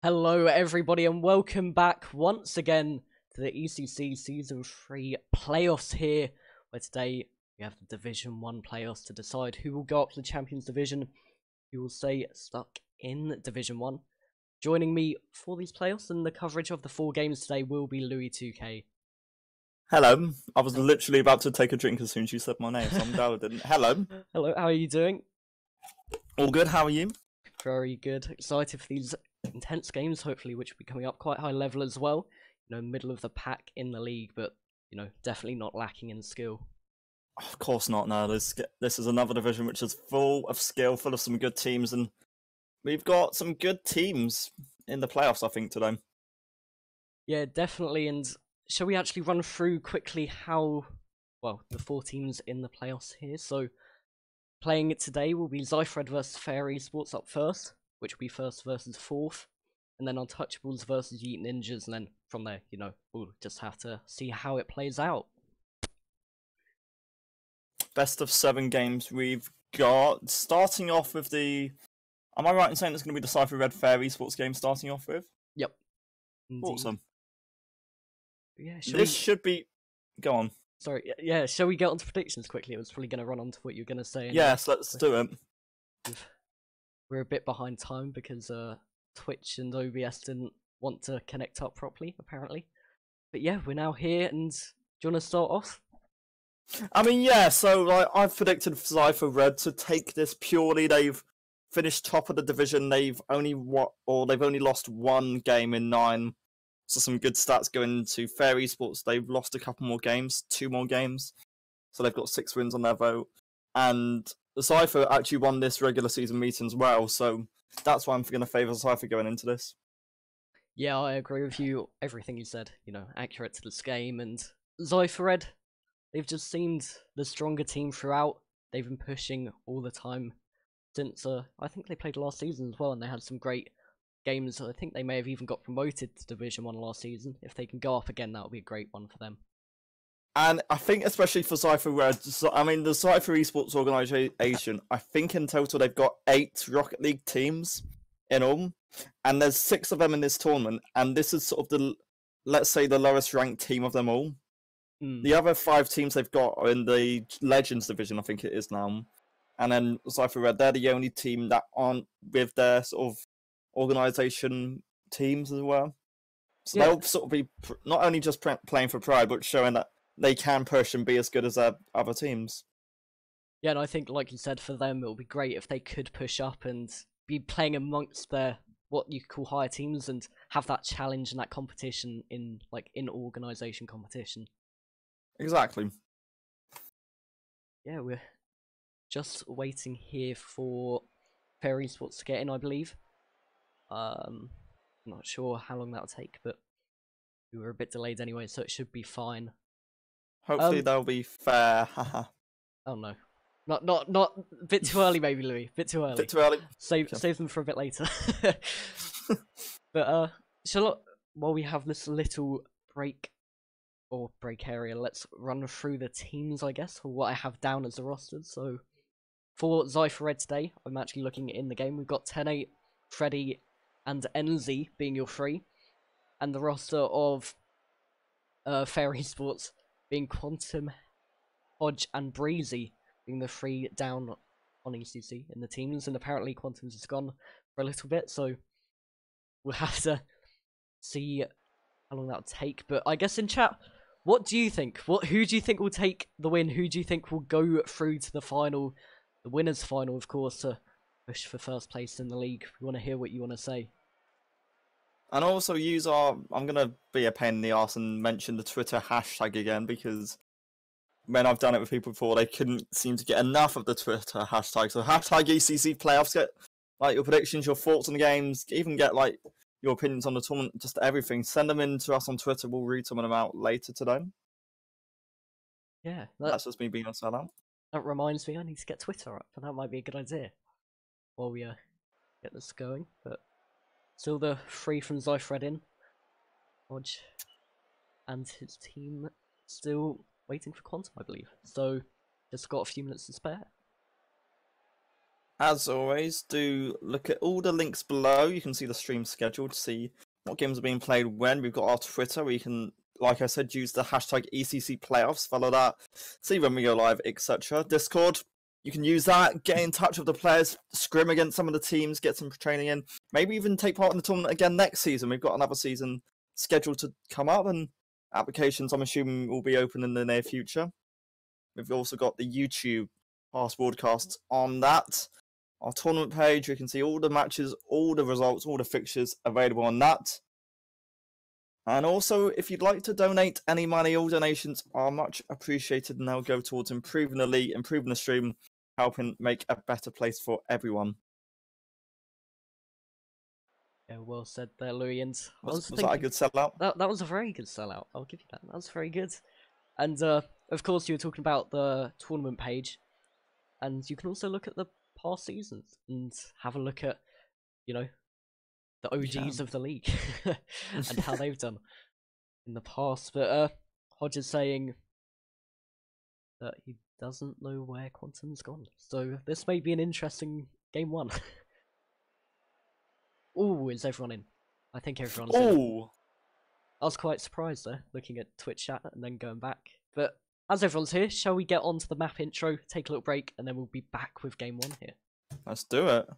Hello everybody and welcome back once again to the ECC Season 3 playoffs here, where today we have the Division 1 playoffs to decide who will go up to the Champions Division, who will stay stuck in Division 1. Joining me for these playoffs and the coverage of the 4 games today will be Louis2K. Hello. I was literally about to take a drink as soon as you said my name, so I'm glad I didn't. Hello. Hello, how are you doing? All good, how are you? Very good. Excited for these intense games, hopefully, which will be coming up quite high level as well. You know, middle of the pack in the league, but, you know, definitely not lacking in skill. Of course not, no. This is another division which is full of skill, full of some good teams, and we've got some good teams in the playoffs, I think, today. Yeah, definitely, and shall we actually run through quickly how, well, the 4 teams in the playoffs here? So, playing it today will be Zypher versus Fair eSports up first, which will be first versus fourth, and then Untouchables versus Yeet Ninjas, and then from there, you know, we'll just have to see how it plays out. Best of 7 games we've got. Starting off with the... Am I right in saying it's going to be the Zypher Red Fair eSports game starting off with? Yep. Indeed. Awesome. Yeah, should be... Go on. Sorry, yeah, shall we get on to predictions quickly? I was probably going to run on to what you were going to say. Yes, let's do it. We're a bit behind time because Twitch and OBS didn't want to connect up properly, apparently. But yeah, we're now here, and do you want to start off? I mean, yeah, so like, I've predicted Zypher Red to take this purely. They've finished top of the division. They've only lost 1 game in 9. So some good stats going into Fair eSports. They've lost a couple more games, 2 more games. So they've got 6 wins on their vote. And Zypher actually won this regular season meeting as well. So that's why I'm going to favour Zypher going into this. Yeah, I agree with you. Everything you said, you know, accurate to this game. And Zypher Red, they've just seemed the stronger team throughout. They've been pushing all the time since, I think they played last season as well, and they had some great games. I think they may have even got promoted to Division 1 last season. If they can go up again, that would be a great one for them. And I think especially for Zypher Red, I mean, the Zypher eSports organisation, I think in total they've got 8 Rocket League teams in all. And there's 6 of them in this tournament. And this is sort of the, let's say, the lowest ranked team of them all. The other 5 teams they've got are in the Legends division, I think it is now. And then Zypher Red, they're the only team that aren't with their sort of organisation teams as well. So yeah, they'll sort of be not only just playing for pride, but showing that they can push and be as good as their other teams. Yeah, and I think, like you said, for them it would be great if they could push up and be playing amongst their what you could call higher teams and have that challenge and that competition in organisation competition. Exactly. Yeah, we're just waiting here for Fair eSports to get in, I believe. I'm not sure how long that'll take, but we were a bit delayed anyway, so it should be fine. Hopefully they'll be fair. Oh no. Not a bit too early maybe, Louis. Bit too early. Bit too early. Save them for a bit later. But while we have this little break area, let's run through the teams, I guess, or what I have down as the rosters. So for Zypher Red today, I'm actually looking in the game. We've got 10-8, Freddy, and NZ being your 3, and the roster of Fair eSports being Quantum, Hodge, and Breezy being the 3 down on ECC in the teams, and apparently Quantum's is gone for a little bit, so we'll have to see how long that'll take. But I guess in chat, what do you think? Who do you think will take the win? Who do you think will go through to the final, the winners' final, of course, to push for first place in the league? We want to hear what you want to say. And also I'm going to be a pain in the arse and mention the Twitter hashtag again, because when I've done it with people before, they couldn't seem to get enough of the Twitter hashtag. So hashtag ECC playoffs, get like your predictions, your thoughts on the games, even get like your opinions on the tournament, just everything. Send them in to us on Twitter. We'll read some of them out later today. Yeah. That's just me being a sellout. That reminds me, I need to get Twitter up, and that might be a good idea while we get this going. But still the 3 from Zypher Red in. Hodge and his team still waiting for Quantum, I believe. So just got a few minutes to spare. As always, do look at all the links below. You can see the stream schedule to see what games are being played when. We've got our Twitter where you can, like I said, use the hashtag ECC playoffs, follow that, see when we go live, etc. Discord, you can use that, get in touch with the players, scrim against some of the teams, get some training in, maybe even take part in the tournament again next season. We've got another season scheduled to come up, and applications, I'm assuming, will be open in the near future. We've also got the YouTube past broadcasts on that. Our tournament page, you can see all the matches, all the results, all the fixtures available on that. And also, if you'd like to donate any money, all donations are much appreciated, and they'll go towards improving the league, improving the stream, helping make a better place for everyone. Yeah, well said there, Louis. And Was that a good sellout? That was a very good sellout. I'll give you that. That was very good. And of course, you were talking about the tournament page, and you can also look at the past seasons and have a look at, you know, the OGs of the league and how they've done in the past. But Hodge is saying that he doesn't know where Quantum's gone, so this may be an interesting game one. Oh, is everyone in? I think everyone's in. I was quite surprised there, looking at Twitch chat and then going back. But as everyone's here, shall we get on to the map intro, take a little break, and then we'll be back with game one here. Let's do it.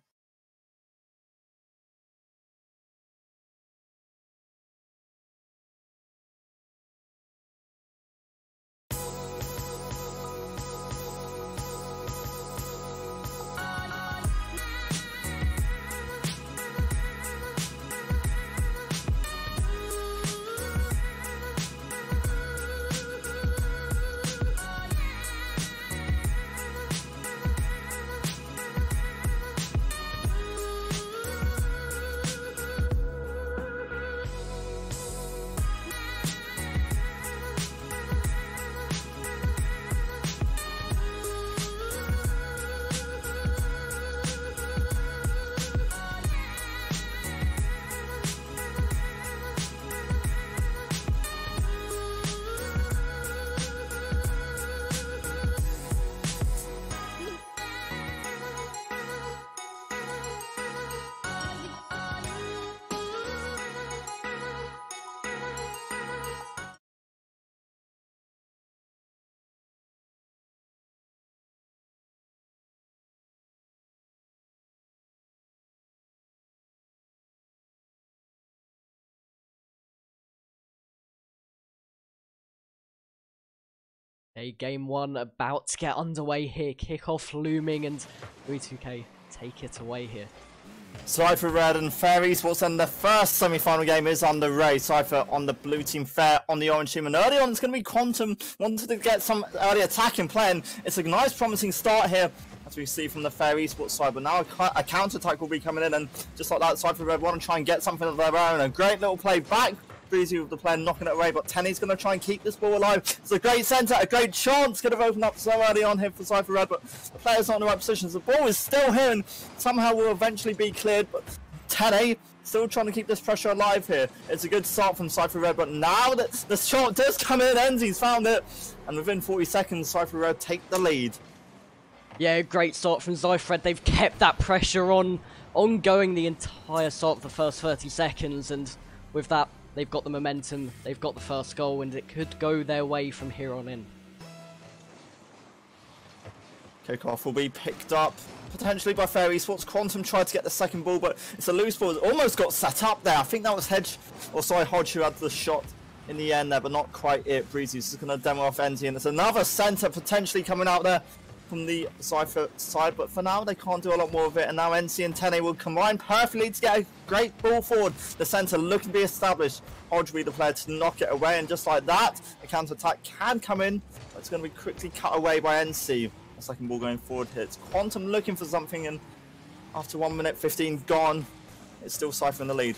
A game one about to get underway here. Kickoff looming, and 2K take it away here. Zypher Red and Fair Esports, and the first semi-final game is underway. Zypher on the blue team, Fair on the orange team, and early on it's going to be Quantum wanted to get some early attacking play, and it's a nice promising start here as we see from the Fair Esports side, but now a counter-attack will be coming in, and just like that, Zypher Red want to try and get something of their own. A great little play back. Breezy with the player knocking it away, but Tenny's going to try and keep this ball alive. It's a great centre, a great chance could have opened up so early on here for Zypher Red, but the player's not in the right positions. The ball is still here and somehow will eventually be cleared, but Tenny still trying to keep this pressure alive here. It's a good start from Zypher Red, but now that the shot does come in, Enzy's found it, and within 40 seconds, Zypher Red take the lead. Yeah, great start from Zypher Red. They've kept that pressure ongoing the entire start of the first 30 seconds, and with that, they've got the momentum, they've got the first goal, and it could go their way from here on in. Kickoff will be picked up potentially by Fair Esports. Quantum tried to get the second ball, but it's a loose ball. It almost got set up there. I think that was Hodge who had the shot in the end there, but not quite it. Breezy's just going to demo off Enzy, and it's another centre potentially coming out there from the Zypher side, but for now they can't do a lot more of it, and now NC and Tene will combine perfectly to get a great ball forward. The centre looking to be established. Hodge will be the player to knock it away, and just like that, a counter-attack can come in, but it's going to be quickly cut away by NC. The second ball going forward here. It's Quantum looking for something, and after 1 minute 15 gone, it's still Zypher in the lead.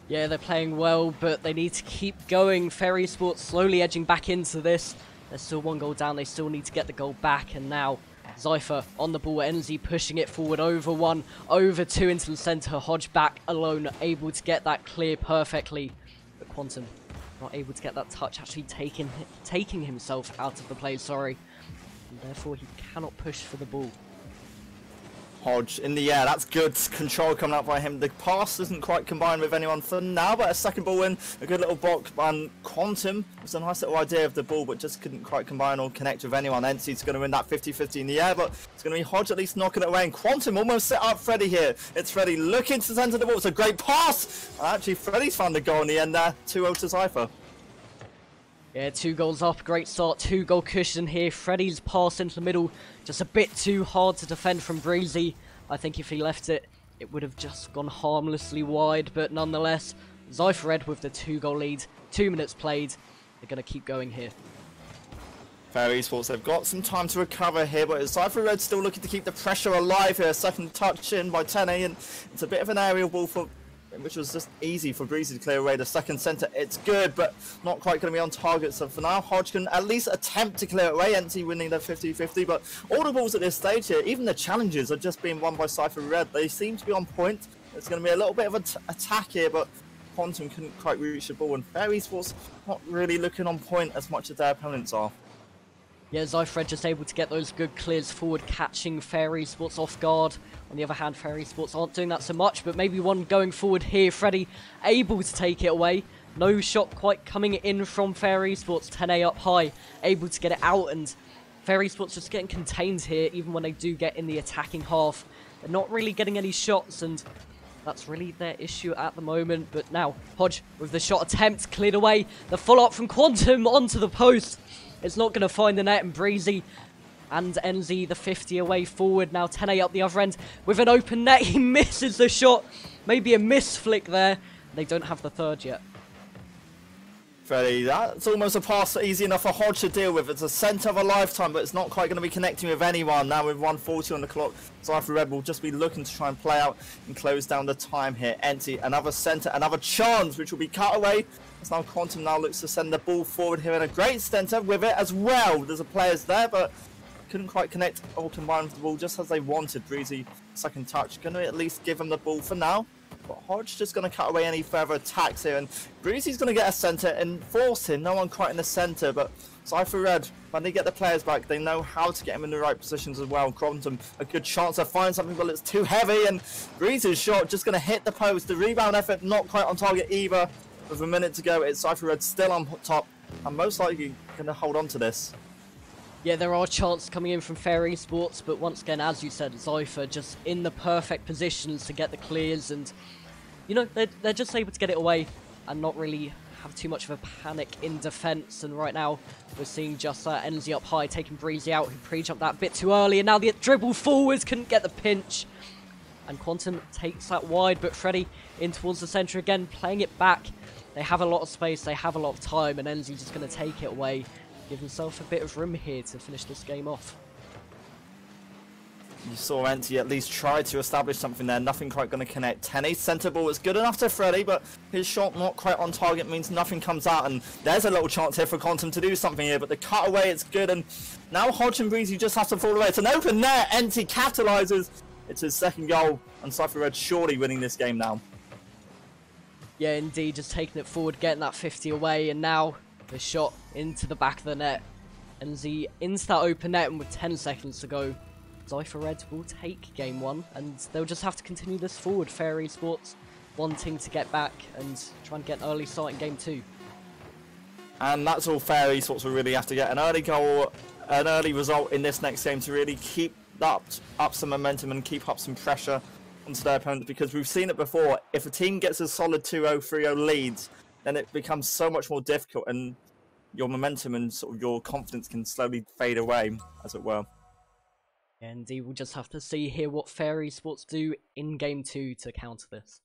Yeah, they're playing well, but they need to keep going. Fair Esports slowly edging back into this. There's still one goal down, they still need to get the goal back, and now Zypher on the ball, NZ pushing it forward over one, over two into the centre, Hodge back alone, able to get that clear perfectly, but Quantum not able to get that touch, actually taking himself out of the play, sorry, and therefore he cannot push for the ball. Hodge in the air, that's good control coming out by him. The pass doesn't quite combine with anyone for now, but a second ball in, a good little block, and Quantum was a nice little idea of the ball, but just couldn't quite combine or connect with anyone. Ency's going to win that 50-50 in the air, but it's going to be Hodge at least knocking it away, and Quantum almost set up Freddy here. It's Freddy looking to the centre of the ball, it's a great pass, and actually Freddy's found the goal in the end there, 2-0 to Zypher. Yeah, 2 goals up, great start, 2-goal cushion here. Freddy's pass into the middle, just a bit too hard to defend from Breezy. I think if he left it, it would have just gone harmlessly wide, but nonetheless, Zypher Red with the 2-goal lead, 2 minutes played. They're going to keep going here. Fair eSports, they've got some time to recover here, but Zypher Red still looking to keep the pressure alive here. Second touch in by Tene, and it's a bit of an aerial ball for which was just easy for Breezy to clear away. The second centre, it's good, but not quite going to be on target. So for now, Hodge can at least attempt to clear it away. NC winning the 50-50, but all the balls at this stage here, even the challenges, are just being won by Zypher Red. They seem to be on point. It's going to be a little bit of an attack here, but Quantum couldn't quite reach the ball, and Fair eSports not really looking on point as much as their opponents are. Yeah, Zypher Red just able to get those good clears forward, catching Fair eSports off guard. On the other hand, Fair eSports aren't doing that so much, but maybe one going forward here. Freddy able to take it away. No shot quite coming in from Fair eSports. 10A up high, able to get it out, and Fair eSports just getting contained here, even when they do get in the attacking half. They're not really getting any shots, and that's really their issue at the moment. But now, Hodge with the shot attempt cleared away. The follow-up from Quantum onto the post. It's not going to find the net, and Breezy and NZ the 50 away forward. Now 10A up the other end with an open net. He misses the shot. Maybe a miss flick there. They don't have the third yet. Freddy, that's almost a pass easy enough for Hodge to deal with. It's a centre of a lifetime, but it's not quite going to be connecting with anyone. Now with 1:40 on the clock, Zypher Red will just be looking to try and play out and close down the time here. Empty, another centre, another chance, which will be cut away. As now Quantum now looks to send the ball forward here, in a great centre with it as well. There's a players there, but couldn't quite connect or combine with the ball just as they wanted. Breezy, second touch, going to at least give him the ball for now. But Hodge just going to cut away any further attacks here, and Breezy's going to get a centre and force him. No one quite in the centre, but Zypher Red, when they get the players back, they know how to get him in the right positions as well. Quantum, a good chance to find something, but it's too heavy, and Breezy's shot just going to hit the post. The rebound effort not quite on target either. With a minute to go, it's Zypher Red still on top, and most likely going to hold on to this. Yeah, there are chances coming in from Fair eSports, but once again, as you said, Zypher just in the perfect positions to get the clears, and you know, they're just able to get it away and not really have too much of a panic in defense. And right now, we're seeing just NZ up high, taking Breezy out, who pre-jumped that a bit too early, and now the dribble forwards couldn't get the pinch. And Quantum takes that wide, but Freddy in towards the centre again, playing it back. They have a lot of space, they have a lot of time, and NZ just going to take it away. Give himself a bit of room here to finish this game off. You saw Enti at least try to establish something there, nothing quite going to connect. 10A centre ball is good enough to Freddy, but his shot not quite on target means nothing comes out, and there's a little chance here for Quantum to do something here, but the cut away, it's good, and now Hodge and Breezy just have to fall away. It's an open net, Enti capitalises. It's his second goal, and Zypher Red surely winning this game now. Yeah, indeed, just taking it forward, getting that 50 away, and now the shot into the back of the net. NZ into that open net, and with 10 seconds to go, Zypher Red will take game 1, and they'll just have to continue this forward. Fair eSports wanting to get back and try and get an early start in game 2. And that's all Fair eSports will really have to get. An early goal, an early result in this next game to really keep up some momentum and keep up some pressure onto their opponent, because we've seen it before. If a team gets a solid 2-0, 3-0 leads, then it becomes so much more difficult, and your momentum and sort of your confidence can slowly fade away, as it were. Indeed, we'll just have to see here what Fair eSports do in game 2 to counter this.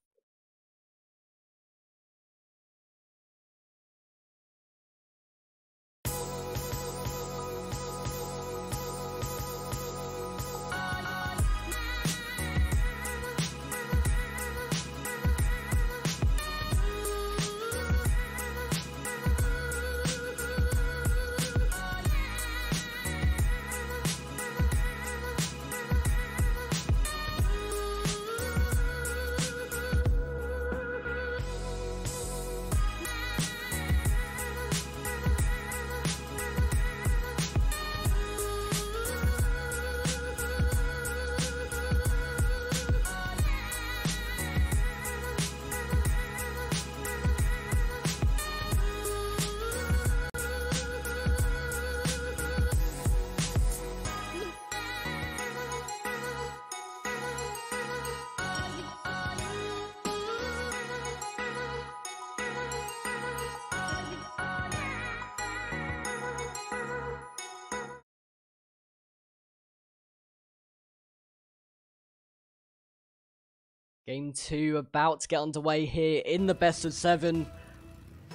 Game 2 about to get underway here in the best of 7.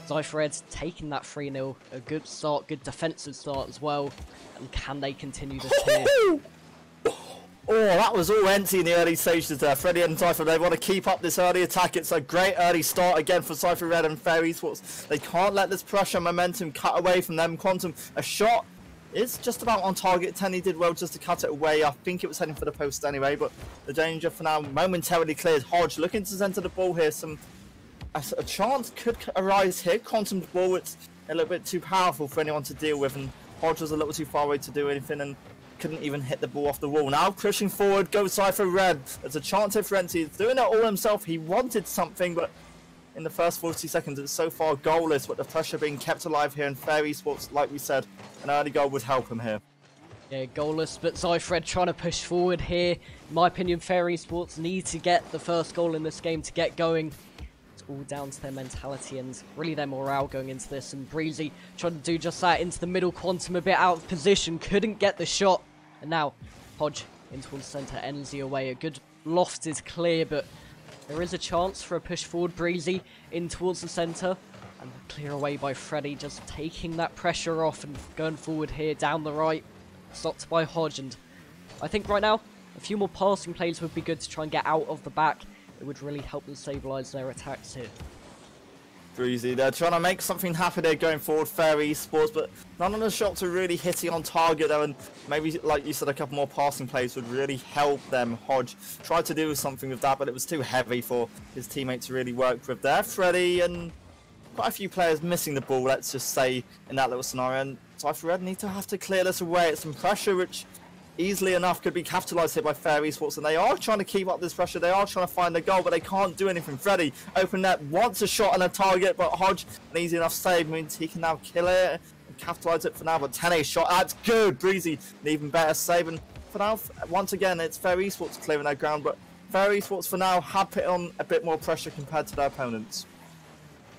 Zypher taking that 3-0. A good start, good defensive start as well. And can they continue this here? Oh, that was all empty in the early stages there. Freddy and Zypher, they want to keep up this early attack. It's a great early start again for Zypher Red and Fair eSports. They can't let this pressure momentum cut away from them. Quantum, a shot is just about on target. Tenny did well just to cut it away. I think it was heading for the post anyway, but the danger for now momentarily cleared. Hodge looking to center the ball here. A chance could arise here. Quantum's ball, it's a little bit too powerful for anyone to deal with, and Hodge was a little too far away to do anything and couldn't even hit the ball off the wall. Now pushing forward goes Zypher Red. There's a chance here for Renty. He's doing it all himself. He wanted something, but in the first 40 seconds it's so far goalless, but the pressure being kept alive here in Fair eSports, like we said, an early goal would help him here. Yeah, goalless, but Zypher trying to push forward here. In my opinion, Fair eSports need to get the first goal in this game to get going. It's all down to their mentality and really their morale going into this. And Breezy trying to do just that into the middle. Quantum a bit out of position, couldn't get the shot. And now Hodge in towards the centre, Enzy away. A good loft is clear, but there is a chance for a push forward. Breezy in towards the centre. And clear away by Freddy, just taking that pressure off and going forward here down the right. Stopped by Hodge, and I think right now a few more passing plays would be good to try and get out of the back. It would really help them stabilise their attacks here. Breezy, they're trying to make something happen there going forward, Fair eSports, but none of the shots are really hitting on target though, and maybe, like you said, a couple more passing plays would really help them. Hodge tried to do something with that, but it was too heavy for his teammates to really work with there. Freddy and quite a few players missing the ball, let's just say, in that little scenario, and Zypher Red need to have to clear this away. It's some pressure which easily enough could be capitalised here by Fair eSports, and they are trying to keep up this pressure. They are trying to find the goal, but they can't do anything. Freddy, open net, wants a shot and a target, but Hodge, an easy enough save means he can now kill it and capitalise it for now. But 10A shot, that's good. Breezy, an even better save, and for now, once again, it's Fair eSports clearing their ground, but Fair eSports for now have put on a bit more pressure compared to their opponents.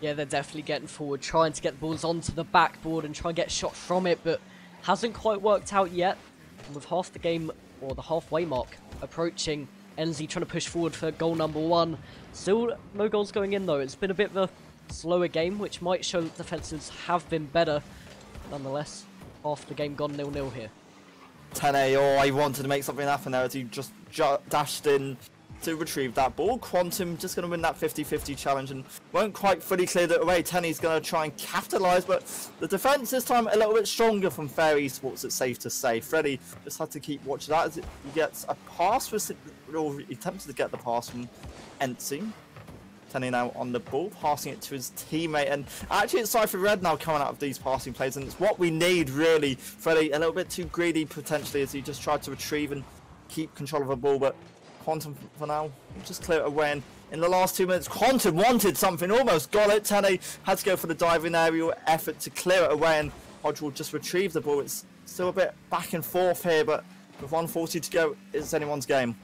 Yeah, they're definitely getting forward, trying to get the balls onto the backboard and try and get shot from it, but hasn't quite worked out yet. And with half the game, or the halfway mark, approaching, Enzy trying to push forward for goal number 1. Still no goals going in though. It's been a bit of a slower game, which might show that defences have been better. Nonetheless, half the game gone 0-0 here. 10A, oh, he wanted to make something happen there as he just dashed in to retrieve that ball. Quantum just going to win that 50-50 challenge and won't quite fully clear it away. Tenny's going to try and capitalise, but the defence this time a little bit stronger from Fair eSports, it's safe to say. Freddy just had to keep watching that as he gets a pass, or he attempted to get the pass from Enzy. Tenny now on the ball, passing it to his teammate, and actually it's Zypher Red now coming out of these passing plays, and it's what we need really. Freddy a little bit too greedy potentially as he just tried to retrieve and keep control of the ball, but Quantum for now, just clear it away. And in the last 2 minutes, Quantum wanted something, almost got it. Tenny had to go for the diving aerial effort to clear it away, and Hodge will just retrieve the ball. It's still a bit back and forth here, but with 1:40 to go, it's anyone's game.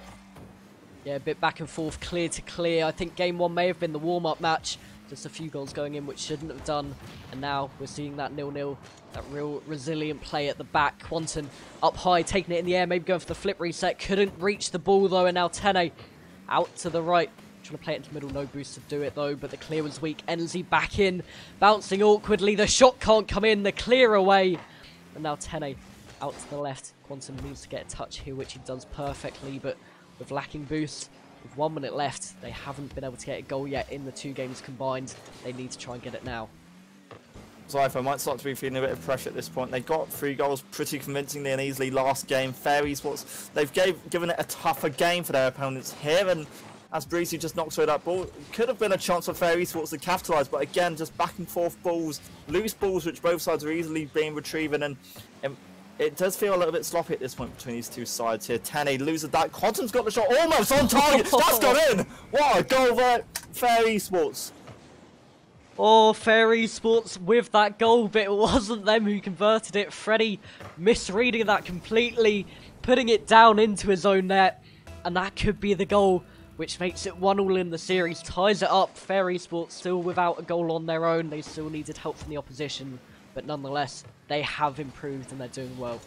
Yeah, a bit back and forth, clear to clear. I think game 1 may have been the warm-up match. Just a few goals going in which shouldn't have done. And now we're seeing that 0-0. That real resilient play at the back. Quantum up high, taking it in the air, maybe going for the flip reset. Couldn't reach the ball though, and now Tene out to the right. Trying to play it into the middle, no boost to do it though, but the clear was weak. Enzy back in, bouncing awkwardly. The shot can't come in, the clear away. And now Tene out to the left. Quantum needs to get a touch here, which he does perfectly, but with lacking boost, with 1 minute left, they haven't been able to get a goal yet in the 2 games combined. They need to try and get it now. Zypher might start to be feeling a bit of pressure at this point. They got 3 goals pretty convincingly and easily last game. Fair eSports, they've given it a tougher game for their opponents here, and as Breezy just knocks away that ball, it could have been a chance for Fair eSports to capitalise, but again, just back and forth balls, loose balls which both sides are easily being retrieved, and it does feel a little bit sloppy at this point between these 2 sides here. Tenny loses that. Quantum's got the shot almost on target. That's gone in. What a goal there. Fair eSports. Oh, Fair eSports with that goal, but it wasn't them who converted it. Freddy misreading that completely, putting it down into his own net, and that could be the goal, which makes it 1-1 in the series, ties it up. Fair eSports still without a goal on their own. They still needed help from the opposition, but nonetheless, they have improved and they're doing well.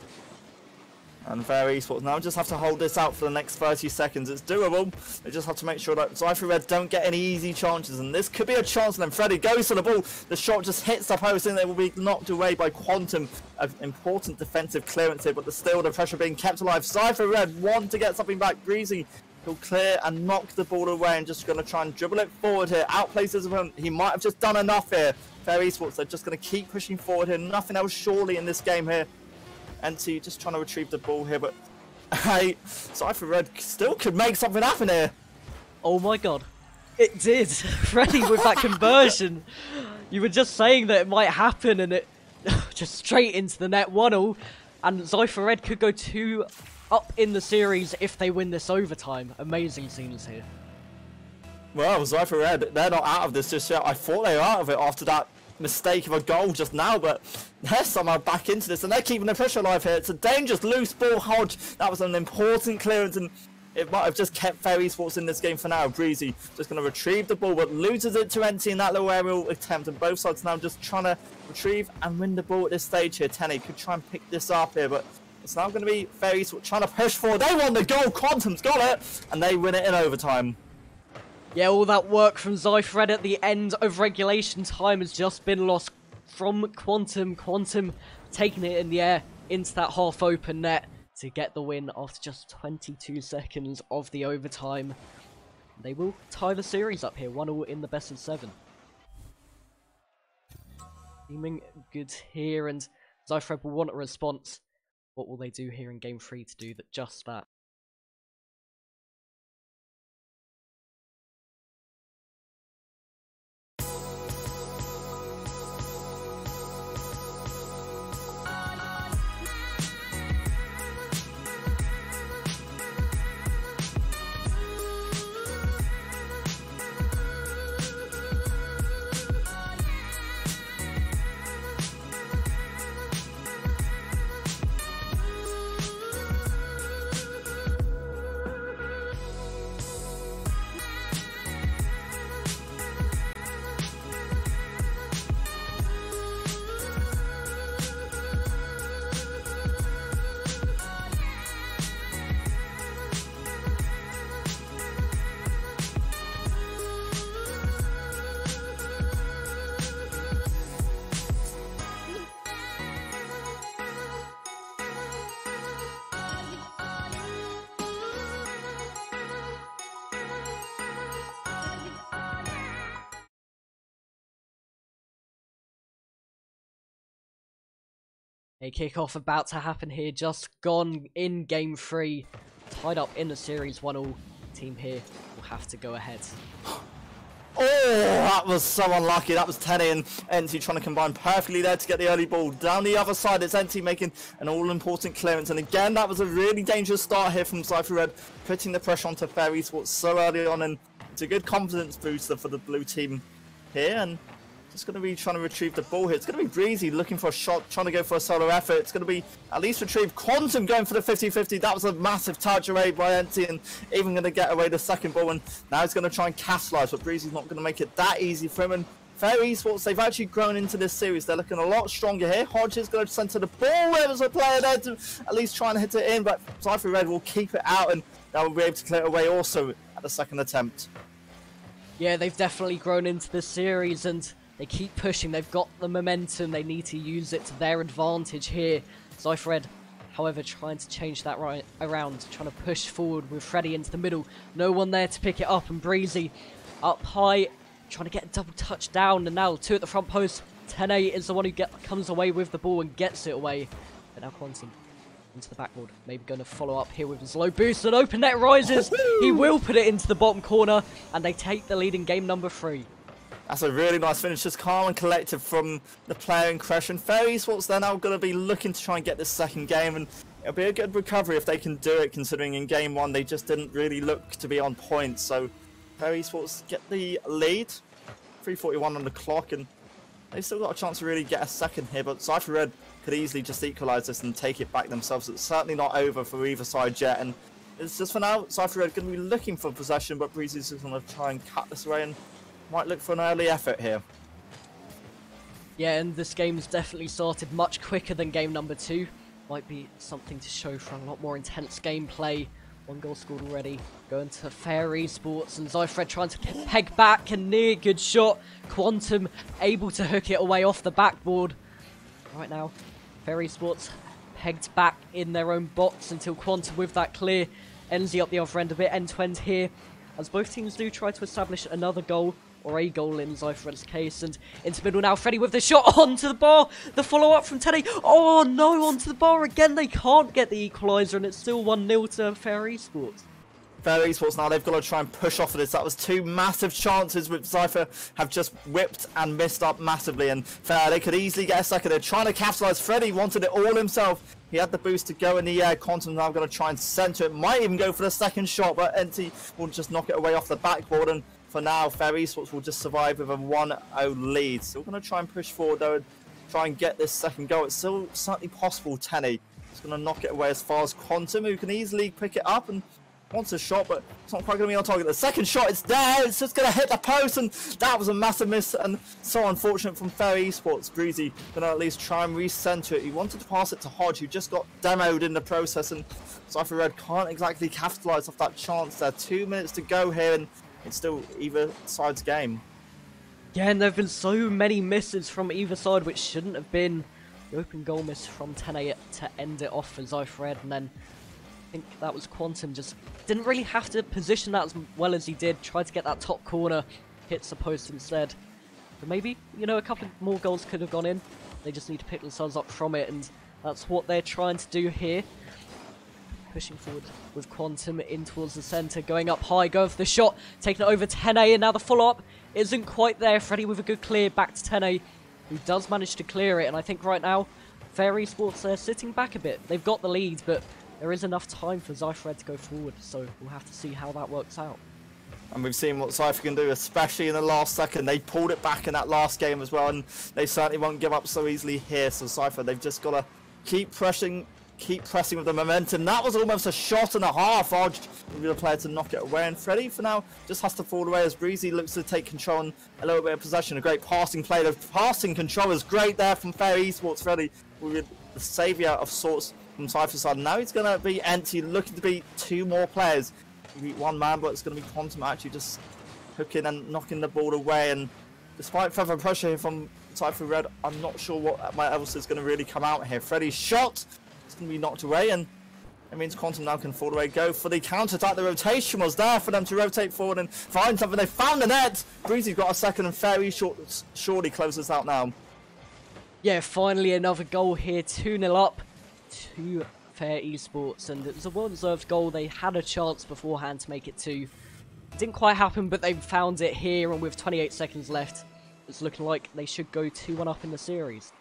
And Fair Esports now just have to hold this out for the next 30 seconds. It's doable. They just have to make sure that Zypher Red don't get any easy chances. And this could be a chance. And then Freddy goes for the ball. The shot just hits the post and they will be knocked away by Quantum. An important defensive clearance here, but still the pressure being kept alive. Zypher Red want to get something back. Breezy, he'll clear and knock the ball away and just going to try and dribble it forward here. Outplays his opponent. He might have just done enough here. Fair Esports, they're just going to keep pushing forward here. Nothing else surely in this game here. NT just trying to retrieve the ball here, but hey, Zypher Red still could make something happen here. Oh my god. It did. Freddy with that conversion. You were just saying that it might happen and it just straight into the net 1-0. And Zypher Red could go 2 up in the series if they win this overtime. Amazing scenes here. Well, Zypher Red, they're not out of this just yet. I thought they were out of it after that mistake of a goal just now, but they're somehow back into this and they're keeping the pressure alive here. It's a dangerous loose ball. Hodge, that was an important clearance and it might have just kept Fair Esports in this game for now. Breezy just going to retrieve the ball but loses it to NT in that little aerial attempt, and both sides now just trying to retrieve and win the ball at this stage here. Tenny could try and pick this up here, but it's now going to be Fair Esports trying to push forward. They won the goal. Quantum's got it and they win it in overtime. Yeah, all that work from Zypher Red at the end of regulation time has just been lost from Quantum. Quantum taking it in the air into that half-open net to get the win after just 22 seconds of the overtime. They will tie the series up here, 1-1 in the best of 7. Seeming good here, and Zypher Red will want a response. What will they do here in Game 3 to do just that? A kickoff about to happen here, just gone in Game 3. Tied up in the series 1-1. Team here will have to go ahead. Oh, that was so unlucky. That was Tenny and NT trying to combine perfectly there to get the early ball. Down the other side, it's NT making an all-important clearance. And again, that was a really dangerous start here from Zypher Red, putting the pressure onto Fair Esports so early on. And it's a good confidence booster for the blue team here. And just going to be trying to retrieve the ball here. It's going to be Breezy looking for a shot, trying to go for a solo effort. It's going to be at least retrieve. Quantum going for the 50-50. That was a massive touch away by NT and even going to get away the second ball. And now he's going to try and capitalise, but Breezy's not going to make it that easy for him. And Fair Esports, they've actually grown into this series. They're looking a lot stronger here. Hodge is going to centre the ball. There's a player there to at least try and hit it in, but Zypher Red will keep it out and they will be able to clear it away also at the second attempt. Yeah, they've definitely grown into this series and they keep pushing. They've got the momentum. They need to use it to their advantage here. Zypher Red, however, trying to change that right around, trying to push forward with Freddy into the middle. No one there to pick it up, and Breezy up high, trying to get a double touch down, and now 2 at the front post. 10-8 is the one who comes away with the ball and gets it away. But now Quantum into the backboard. Maybe going to follow up here with his low boost, and open net rises. He will put it into the bottom corner, and they take the lead in game number 3. That's a really nice finish, just calm and collected from the player in question. Fair Esports, they're now going to be looking to try and get this second game, and it'll be a good recovery if they can do it, considering in game 1 they just didn't really look to be on point. So Fair Esports get the lead, 3:41 on the clock, and they've still got a chance to really get a second here, but Zypher Red could easily just equalise this and take it back themselves. It's certainly not over for either side yet, and it's just for now, Zypher Red going to be looking for possession, but Breezy's just going to try and cut this away and might look for an early effort here. Yeah, and this game's definitely started much quicker than game number 2. might be something to show for a lot more intense gameplay. 1 goal scored already. Going to Fair eSports, and Zypher trying to peg back, and near good shot. Quantum able to hook it away off the backboard. Right now, Fair eSports pegged back in their own box until Quantum with that clear ends up the other end of it, end to end here, as both teams do try to establish another goal, or a goal in Zypher's case. And into middle now, Freddy with the shot onto the bar, the follow-up from Teddy. Oh no, onto the bar again, they can't get the equaliser, and it's still 1-0 to Fair eSports. Fair eSports now, they've got to try and push off of this. That was 2 massive chances which Zypher have just whipped and missed up massively, and Fair, they could easily get a second. They're trying to capitalise. Freddy wanted it all himself. He had the boost to go in the air. Quantum's now going to try and centre it. Might even go for the second shot, but NT will just knock it away off the backboard, and for now, Fair eSports will just survive with a 1-0 lead. Still going to try and push forward though, and try and get this second goal. It's still certainly possible. Tenny is going to knock it away as far as Quantum, who can easily pick it up and wants a shot, but it's not quite going to be on target. The second shot, it's there, it's just going to hit the post, and that was a massive miss, and so unfortunate from Fair eSports. Breezy going to at least try and recenter it. He wanted to pass it to Hodge, who just got demoed in the process, and Zypher Red can't exactly capitalise off that chance there. 2 minutes to go here, and it's still either side's game. Yeah, and there have been so many misses from either side, which shouldn't have been. The open goal miss from Tene to end it off for Zypher Red, and then I think that was Quantum. Just didn't really have to position that as well as he did. Tried to get that top corner, hits the post instead. But maybe, you know, a couple more goals could have gone in. They just need to pick themselves up from it, and that's what they're trying to do here. Pushing forward with Quantum in towards the centre, going up high, going for the shot, taking it over Tene, and now the follow-up isn't quite there. Freddy with a good clear back to Tene, who does manage to clear it, and I think right now, Fair eSports, they're sitting back a bit. They've got the lead, but there is enough time for Zypher Red to go forward, so we'll have to see how that works out. And we've seen what Zypher can do, especially in the last second. They pulled it back in that last game as well, and they certainly won't give up so easily here. So Zypher, they've just got to keep pressing with the momentum. That was almost a shot and a half. Hodge will be the player to knock it away, and Freddy for now just has to fall away as Breezy looks to take control and a little bit of possession. A great passing play. The passing control is great there from Fair eSports. Freddy will be the saviour of sorts from Zypher's side. Now he's going to be empty, looking to beat 2 more players. Beat 1 man, but it's going to be Quantum actually just hooking and knocking the ball away. And despite further pressure here from Zypher Red, I'm not sure what else is going to really come out here. Freddy's shot, it's going to be knocked away, and it means Quantum now can fall away, go for the counter-attack. The rotation was there for them to rotate forward and find something. They found the net. Breezy's got a second, and Fair surely closes out now. Yeah, finally another goal here, 2-0 up to Fair eSports, and it was a well-deserved goal. They had a chance beforehand to make it 2. Didn't quite happen, but they found it here, and with 28 seconds left, it's looking like they should go 2-1 up in the series.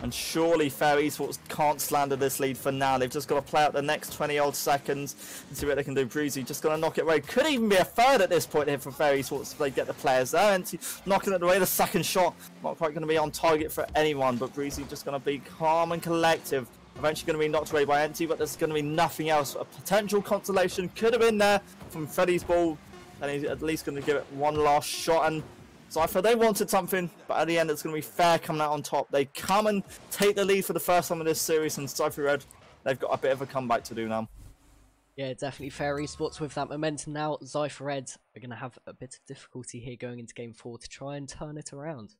And surely Fair eSports can't slander this lead for now. They've just got to play out the next 20-odd seconds and see what they can do. Breezy just going to knock it away. Could even be a third at this point here for Fair eSports if they get the players there. And knocking it away, the second shot not quite going to be on target for anyone, but Breezy just going to be calm and collective. Eventually going to be knocked away by NT, but there's going to be nothing else. A potential consolation could have been there from Freddy's ball, and he's at least going to give it one last shot. And Zypher, they wanted something, but at the end it's going to be Fair coming out on top. They come and take the lead for the first time in this series, and Zypher Red, they've got a bit of a comeback to do now. Yeah, definitely Fair eSports with that momentum now. Zypher Red are going to have a bit of difficulty here going into Game 4 to try and turn it around.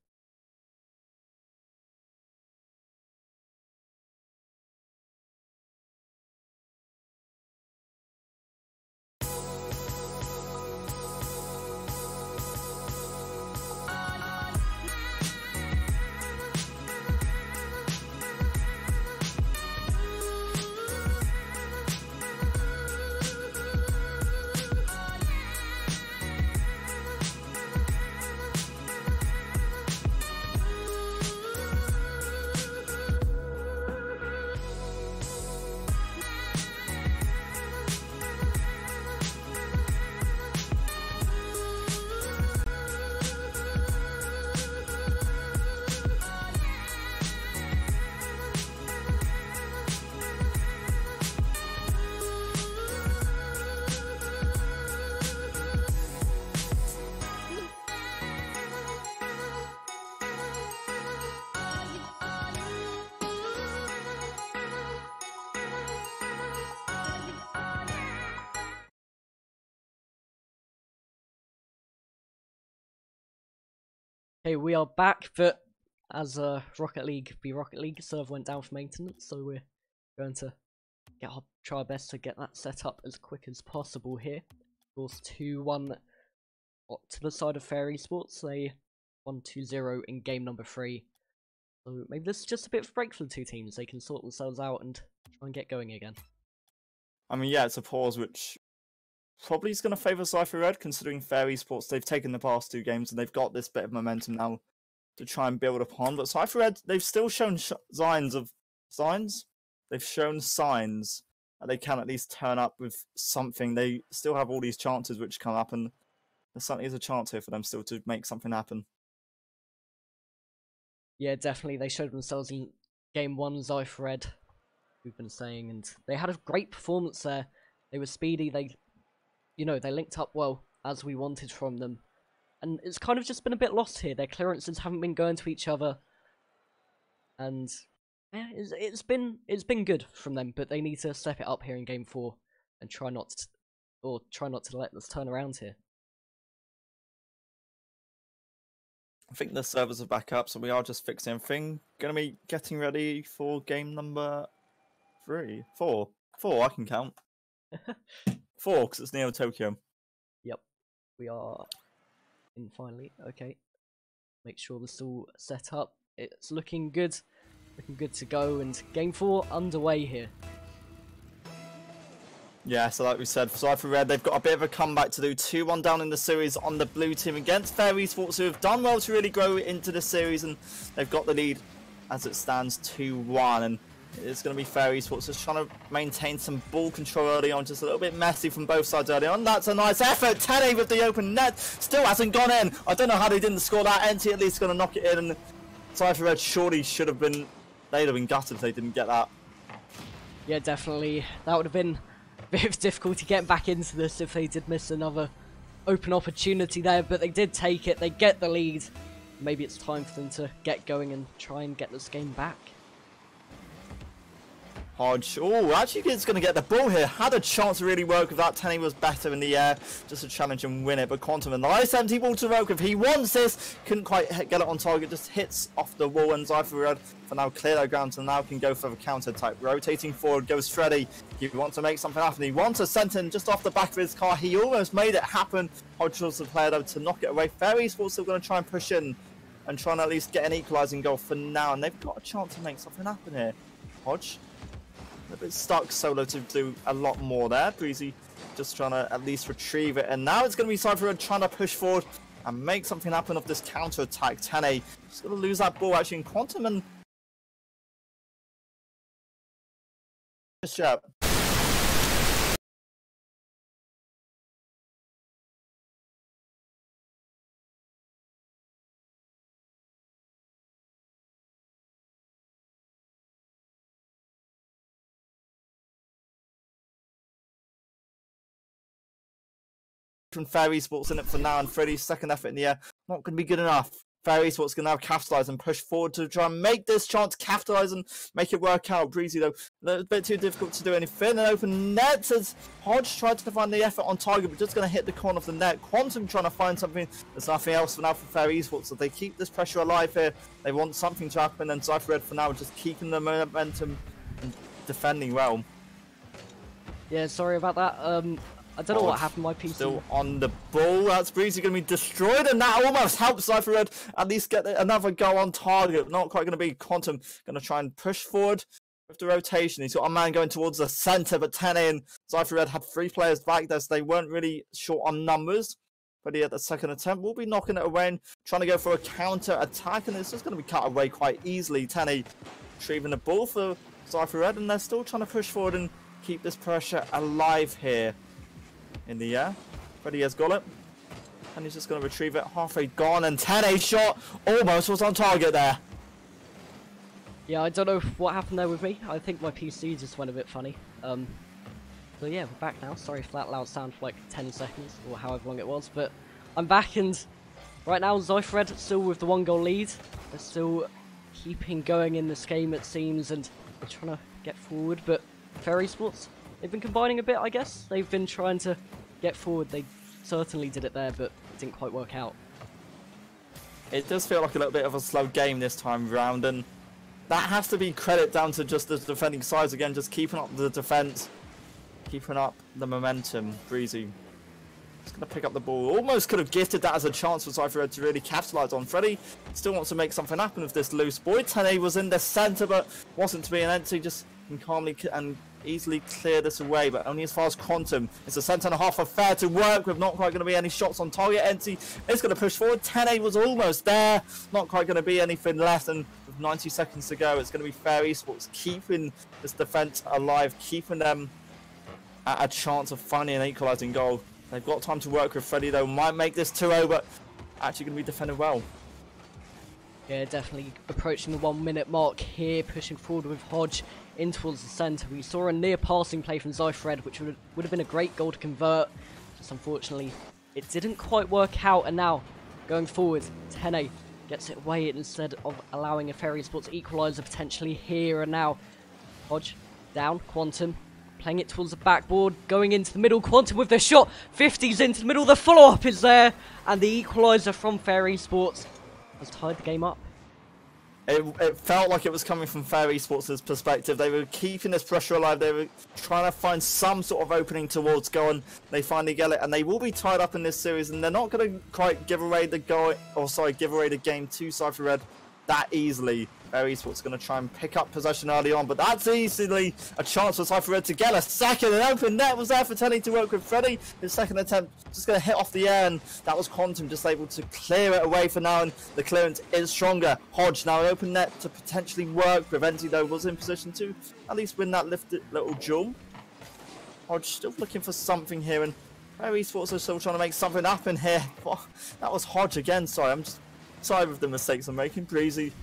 Okay, we are back, but as Rocket League be Rocket League, server went down for maintenance, so we're going to try our best to get that set up as quick as possible here. Of course, 2-1 to the side of Fair Esports. They won 2-0 in game number 3. So maybe this is just a bit of a break for the two teams. They can sort themselves out and try and get going again. I mean, yeah, it's a pause which probably is going to favour Zypher Red, considering Fair Esports, they've taken the past 2 games and they've got this bit of momentum now to try and build upon. But Zypher Red, they've still shown signs They've shown signs that they can at least turn up with something. They still have all these chances which come up, and there certainly is a chance here for them still to make something happen. Yeah, definitely. They showed themselves in game 1, Zypher Red, we've been saying, and they had a great performance there. They were speedy, they linked up well as we wanted from them. And it's kind of just been a bit lost here. Their clearances haven't been going to each other. And yeah, it's been good from them, but they need to step it up here in game 4 and try not to let this turn around here. I think the servers are back up, so we are just fixing everything. Gonna be getting ready for game number 4. 4, I can count. 4, because it's Neo Tokyo. Yep, we are in finally. Okay, make sure we're still set up. It's looking good to go, and game 4 underway here. Yeah, so like we said, for Zypher Red, they've got a bit of a comeback to do. 2-1 down in the series on the blue team against Fair Esports, who have done well to really grow into the series, and they've got the lead as it stands 2-1. And it's going to be Fair Esports just trying to maintain some ball control early on, just a little bit messy from both sides early on. That's a nice effort. 10 with the open net, still hasn't gone in. I don't know how they didn't score that. NT at least going to knock it in, and Zypher Red surely should have been, they'd have been gutted if they didn't get that. Yeah, definitely. That would have been a bit of difficulty getting back into this if they did miss another open opportunity there, but they did take it. They get the lead. Maybe it's time for them to get going and try and get this game back. Hodge, oh, actually is going to get the ball here. Had a chance to really work with that. Tenny was better in the air, just to challenge and win it. But Quantum, a nice empty ball to work with. He wants this, couldn't quite get it on target, just hits off the wall. And Zypher Red for now clear that ground, so now can go for the counter type. Rotating forward goes Freddy. He wants to make something happen. He wants a center just off the back of his car. He almost made it happen. Hodge was the player though to knock it away. Fair Esports still going to try and push in and try and at least get an equalising goal for now. And they've got a chance to make something happen here. Hodge. A bit stuck solo to do a lot more there. Breezy just trying to at least retrieve it. And now it's going to be Zypher Red trying to push forward and make something happen of this counter attack. Tene just going to lose that ball actually in Quantum and from Fair Esports in it for now, and Freddy's second effort in the air not going to be good enough. Fair Esports can now capitalise and push forward to try and make this chance, capitalise and make it work out. Breezy though, a bit too difficult to do anything. An open net as Hodge tried to find the effort on target, but just going to hit the corner of the net. Quantum trying to find something. There's nothing else for now for Fair Esports, so they keep this pressure alive here. They want something to happen, and Zypher Red for now just keeping the momentum and defending well. Yeah, sorry about that. I don't know what happened. My PC still on the ball. That's Breezy going to be destroyed, and that almost helps Zypher Red at least get another goal on target. Not quite going to be. Quantum going to try and push forward with the rotation. He's got a man going towards the centre, but Tene and Zypher Red had 3 players back there, so they weren't really short on numbers. But he had the second attempt. We'll be knocking it away and trying to go for a counter attack, and it's just going to be cut away quite easily. Tene retrieving the ball for Zypher Red, and they're still trying to push forward and keep this pressure alive here. In the air, Freddy has got it, and he's just going to retrieve it. Halfway gone, and 10-8 shot almost was on target there. Yeah, I don't know what happened there with me. I think my PC just went a bit funny. So yeah, we're back now. Sorry for that loud sound for like 10 seconds or however long it was, but I'm back, and right now Zypher Red still with the 1-goal lead. They're still keeping going in this game, it seems, and they're trying to get forward. But Fair Esports, they've been combining a bit, I guess. They've been trying to get forward. They certainly did it there, but it didn't quite work out. it does feel like a little bit of a slow game this time round, and that has to be credit down to just the defending sides again, just keeping up the defense, keeping up the momentum. Breezy just going to pick up the ball. Almost could have gifted that as a chance for Zypher to really capitalise on. Freddy still wants to make something happen with this loose ball. Tene was in the centre, but wasn't to be an entity. Just can calmly and easily clear this away, but only as far as Quantum. It's a centre and a half of fair to work with. Not quite going to be any shots on target. Entity is going to push forward. Tene was almost there. Not quite going to be anything left, and with 90 seconds to go, it's going to be Fair Esports keeping this defence alive, keeping them at a chance of finding an equalising goal. They've got time to work with. Freddy, though, might make this 2-0, but actually going to be defended well. Yeah, definitely approaching the 1 minute mark here, pushing forward with Hodge in towards the centre. We saw a near passing play from Zypher, which would have been a great goal to convert. Just unfortunately, it didn't quite work out, and now, going forward, Tene gets it away instead of allowing a Fair Esports equaliser potentially here and now. Hodge down, Quantum playing it towards the backboard, going into the middle. Quantum with the shot, 50s into the middle, the follow-up is there, and the equaliser from Fair Esports has tied the game up. It felt like it was coming from Fair Esports' perspective. They were keeping this pressure alive. They were trying to find some sort of opening towards goal, and they finally get it. And they will be tied up in this series, and they're not going to quite give away the goal, or sorry, give away the game to Zypher Red that easily. Fair Esports going to try and pick up possession early on, but that's easily a chance for Zypher Red to get a second. An open net was there for Teddy to work with Freddy. His second attempt just going to hit off the air, and that was Quantum just able to clear it away for now, and the clearance is stronger. Hodge now an open net to potentially work. Preventi, though, was in position to at least win that lifted little duel. Hodge still looking for something here, and Fair Esports are still trying to make something happen here. Oh, that was Hodge again. Sorry, I'm just sorry with the mistakes I'm making. Breezy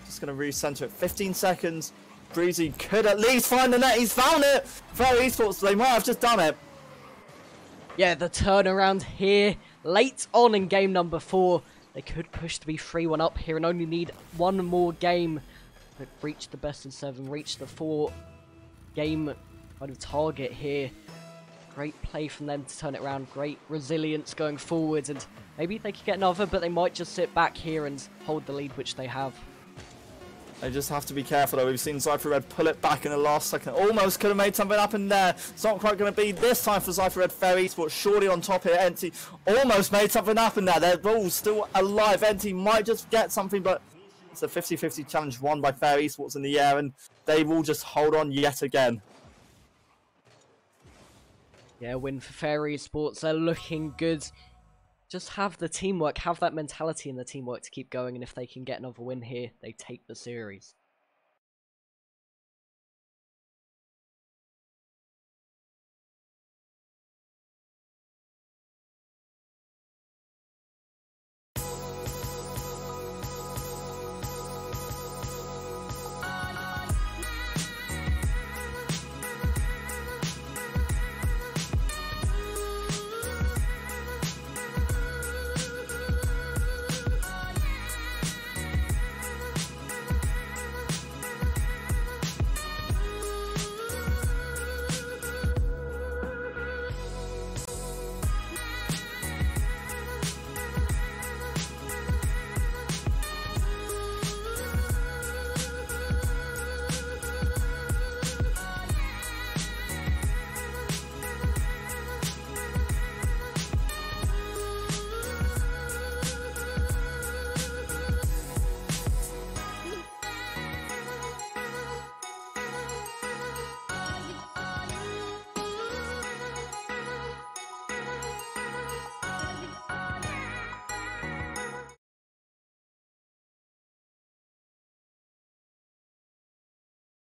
just going to recenter it. 15 seconds. Breezy could at least find the net. He's found it. Fair Esports, they might have just done it. Yeah, the turnaround here late on in game number 4. They could push to be 3-1 up here and only need one more game to reach the best of 7, reach the 4-game kind of target here. Great play from them to turn it around. Great resilience going forwards, and maybe they could get another, but they might just sit back here and hold the lead, which they have. They just have to be careful, though. We've seen Zypher Red pull it back in the last second. Almost could have made something happen there. It's not quite going to be this time for Zypher Red. Fair Esports surely on top here. Enti almost made something happen there. Their ball's still alive. Enti might just get something, but it's a 50-50 challenge won by Fair Esports in the air, and they will just hold on yet again. Yeah, win for Fair Esports. They're looking good. Just have the teamwork, have that mentality in the teamwork to keep going, and if they can get another win here, they take the series.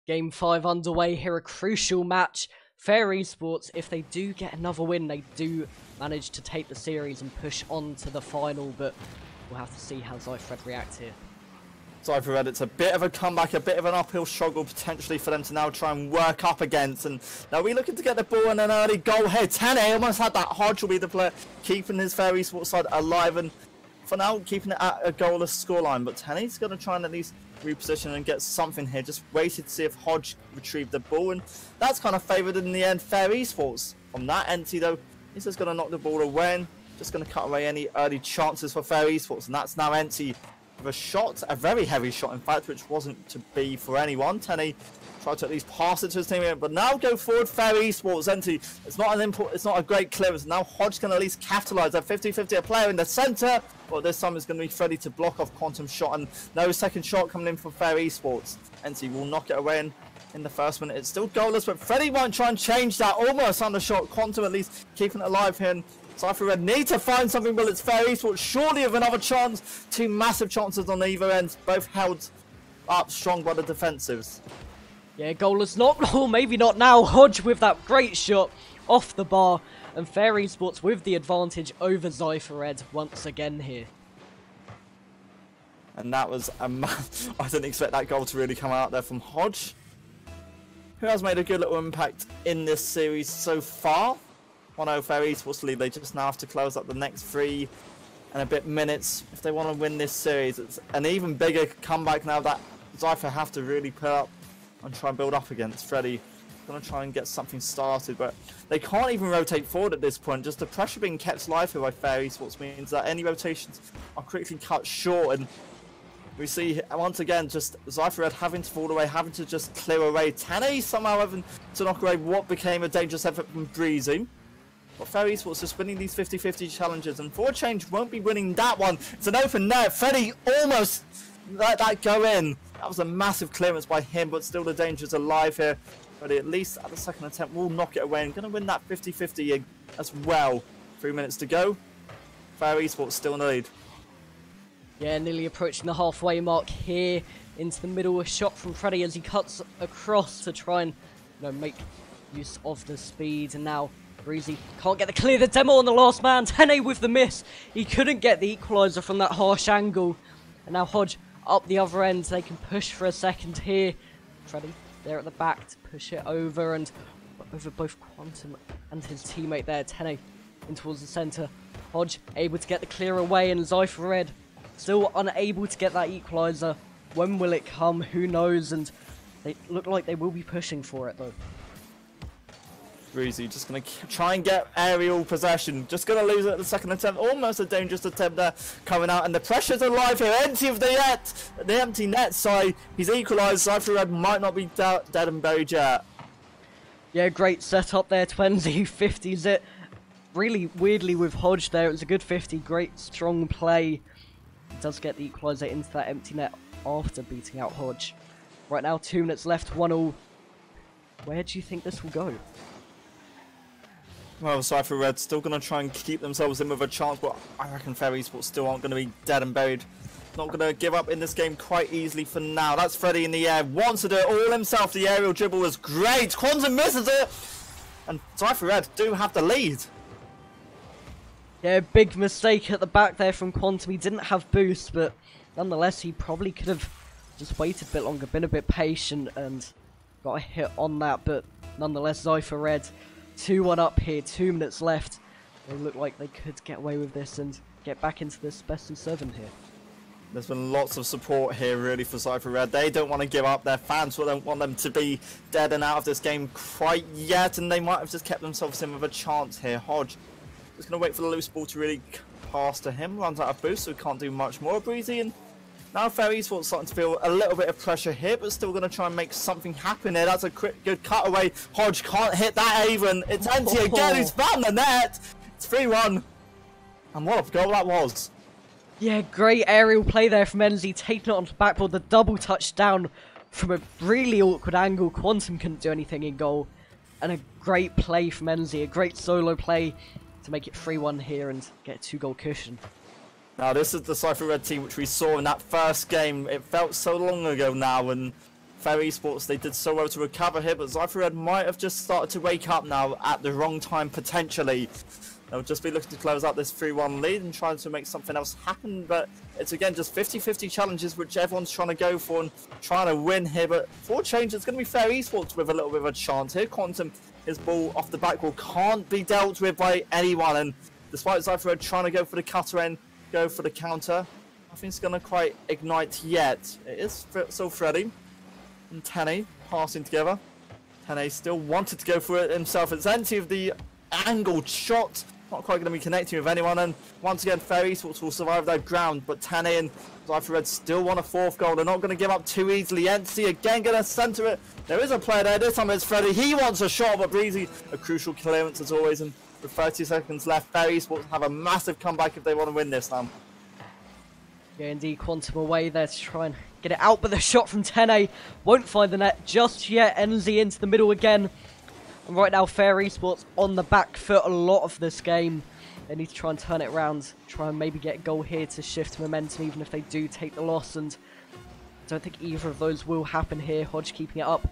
Game 5 underway here, a crucial match. Fair Esports, if they do get another win, they do manage to take the series and push on to the final, but we'll have to see how Zypher react here. Zypher Red, it's a bit of a comeback, a bit of an uphill struggle potentially for them to now try and work up against. And now we're looking to get the ball and an early goal here. Tene almost had that. Hodge will be the player keeping his Fair Esports side alive, and for now keeping it at a goalless scoreline. But Tene's going to try and at least reposition and get something here. Just waited to see if Hodge retrieved the ball, and that's kind of favoured in the end Fair Esports. From that entity though, he's just going to knock the ball away and just going to cut away any early chances for Fair Esports, and that's now Enti with a shot, a very heavy shot in fact, which wasn't to be for anyone. Tenny tried to at least pass it to his teammate, but now go forward, Fair Esports. Enti, it's not an import, it's not a great clearance. Now Hodge can at least capitalise. That 50-50 a player in the centre, but this time it's going to be Freddy to block off Quantum's shot, and no second shot coming in for Fair Esports. Enti will knock it away in the first minute. It's still goalless, but Freddy won't try and change that. Almost undershot. Quantum at least keeping it alive here. And Zypher Red need to find something, but it's Fair Esports surely of another chance. Two massive chances on either end, both held up strong by the defensives. Yeah, goalless not, or maybe not now. Hodge with that great shot off the bar, and Fair Esports with the advantage over Zypher Red once again here. And that was a I didn't expect that goal to really come out there from Hodge, who has made a good little impact in this series so far. 1-0 Fair Esports lead. They just now have to close up the next 3 and a bit minutes if they want to win this series. It's an even bigger comeback now that Zypher have to really put up and try and build up against. Freddy going to try and get something started, but they can't even rotate forward at this point. Just the pressure being kept live here by Fair Esports means that any rotations are quickly cut short, and we see once again just Zypher Red having to fall away, having to just clear away. Tanny somehow having to knock away what became a dangerous effort from Breezy. But Fair Esports just winning these 50-50 challenges, and for a change won't be winning that one. It's an open net. Freddy almost let that go in. That was a massive clearance by him, but still the danger's alive here. Freddy at least at the second attempt will knock it away and going to win that 50-50 as well. 3 minutes to go. Fair Esports still in the lead. Yeah, nearly approaching the halfway mark here. Into the middle, a shot from Freddy as he cuts across to try and make use of the speed. And now Breezy can't get the clear. The demo on the last man. Tene with the miss. He couldn't get the equaliser from that harsh angle. And now Hodge up the other end. They can push for a second here. Freddy there at the back to push it over, and over both Quantum and his teammate there. Tene in towards the centre. Hodge able to get the clear away, and Zypher Red still unable to get that equaliser. When will it come? Who knows? And they look like they will be pushing for it though. Breezy just going to try and get aerial possession. Just going to lose it at the second attempt. Almost a dangerous attempt there coming out. And the pressure's alive here. Empty of the net. The empty net side. He's equalised. Zypher Red might not be dead and buried yet. Yeah, great setup there. 20-50s it. Really weirdly with Hodge there. It was a good 50. Great strong play. He does get the equaliser into that empty net after beating out Hodge. Right now, 2 minutes left. 1-1. Where do you think this will go? Well, Zypher Red still going to try and keep themselves in with a chance, but I reckon Fair Esports still aren't going to be dead and buried. Not going to give up in this game quite easily for now. That's Freddy in the air. Wants to do it all himself. The aerial dribble was great. Quantum misses it. And Zypher Red do have the lead. Yeah, big mistake at the back there from Quantum. He didn't have boost, but nonetheless, he probably could have just waited a bit longer, been a bit patient, and got a hit on that. But nonetheless, Zypher Red 2-1 up here, 2 minutes left. They look like they could get away with this and get back into this best of 7 here. There's been lots of support here really for Zypher Red. They don't want to give up. Their fans don't want them to be dead and out of this game quite yet, and they might have just kept themselves in with a chance here. Hodge just going to wait for the loose ball to really pass to him. Runs out of boost, so can't do much more. Breezy, and now Fair Esports starting to feel a little bit of pressure here, but still going to try and make something happen here. That's a quick, good cutaway. Hodge can't hit that even. It's empty again. He's found the net. It's 3-1. And what a goal that was. Yeah, great aerial play there from Enzi, taking it onto the backboard. The double touchdown from a really awkward angle. Quantum couldn't do anything in goal. And a great play from Enzi, a great solo play to make it 3-1 here and get a 2-goal cushion. Now this is the Zypher Red team which we saw in that first game. It felt so long ago now, and Fair Esports, they did so well to recover here, but Zypher Red might have just started to wake up now at the wrong time potentially. They'll just be looking to close out this 3-1 lead and trying to make something else happen, but it's again just 50-50 challenges which everyone's trying to go for and trying to win here. But for a change, it's going to be Fair Esports with a little bit of a chance here. Quantum, his ball off the backboard can't be dealt with by anyone, and despite Zypher Red trying to go for the cutter end, go for the counter, nothing's going to quite ignite yet. It is still Freddy and Tene passing together. Tene still wanted to go for it himself. It's empty of the angled shot not quite going to be connecting with anyone. And once again, Fair Esports will survive their ground, but Tane and Zypher Red still want a 4th goal. They're not going to give up too easily. NC again going to centre it. There is a player there. This time it's Freddy. He wants a shot, but Breezy, a crucial clearance as always. And with 30 seconds left, Fair Esports have a massive comeback if they want to win this now. Yeah, indeed, Quantum away there to try and get it out, but the shot from Tene won't find the net just yet. NZ into the middle again. And right now, Fair Esports on the back foot a lot of this game. They need to try and turn it around, try and maybe get a goal here to shift momentum, even if they do take the loss. And I don't think either of those will happen here. Hodge keeping it up.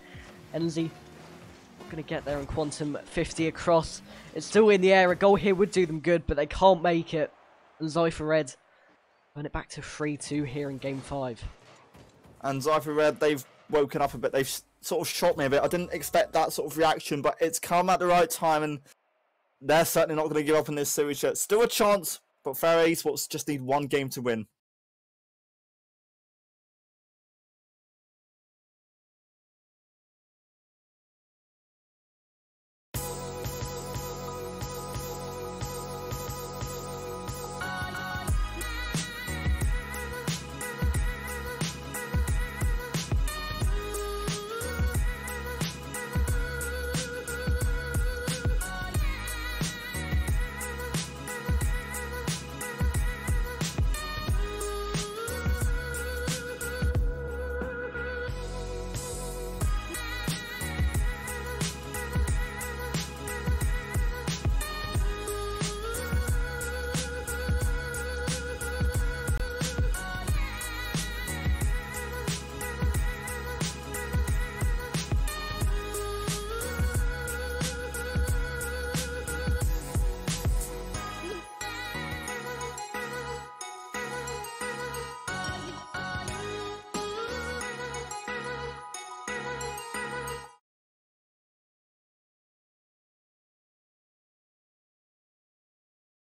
NZ not going to get there, and Quantum 50 across. It's still in the air. A goal here would do them good, but they can't make it. And Zypher Red turn it back to 3-2 here in Game 5. And Zypher Red, they've woken up a bit. They've sort of shocked me a bit. I didn't expect that sort of reaction, but it's come at the right time, and they're certainly not going to give up in this series yet. Still a chance, but Fair Esports just need one game to win.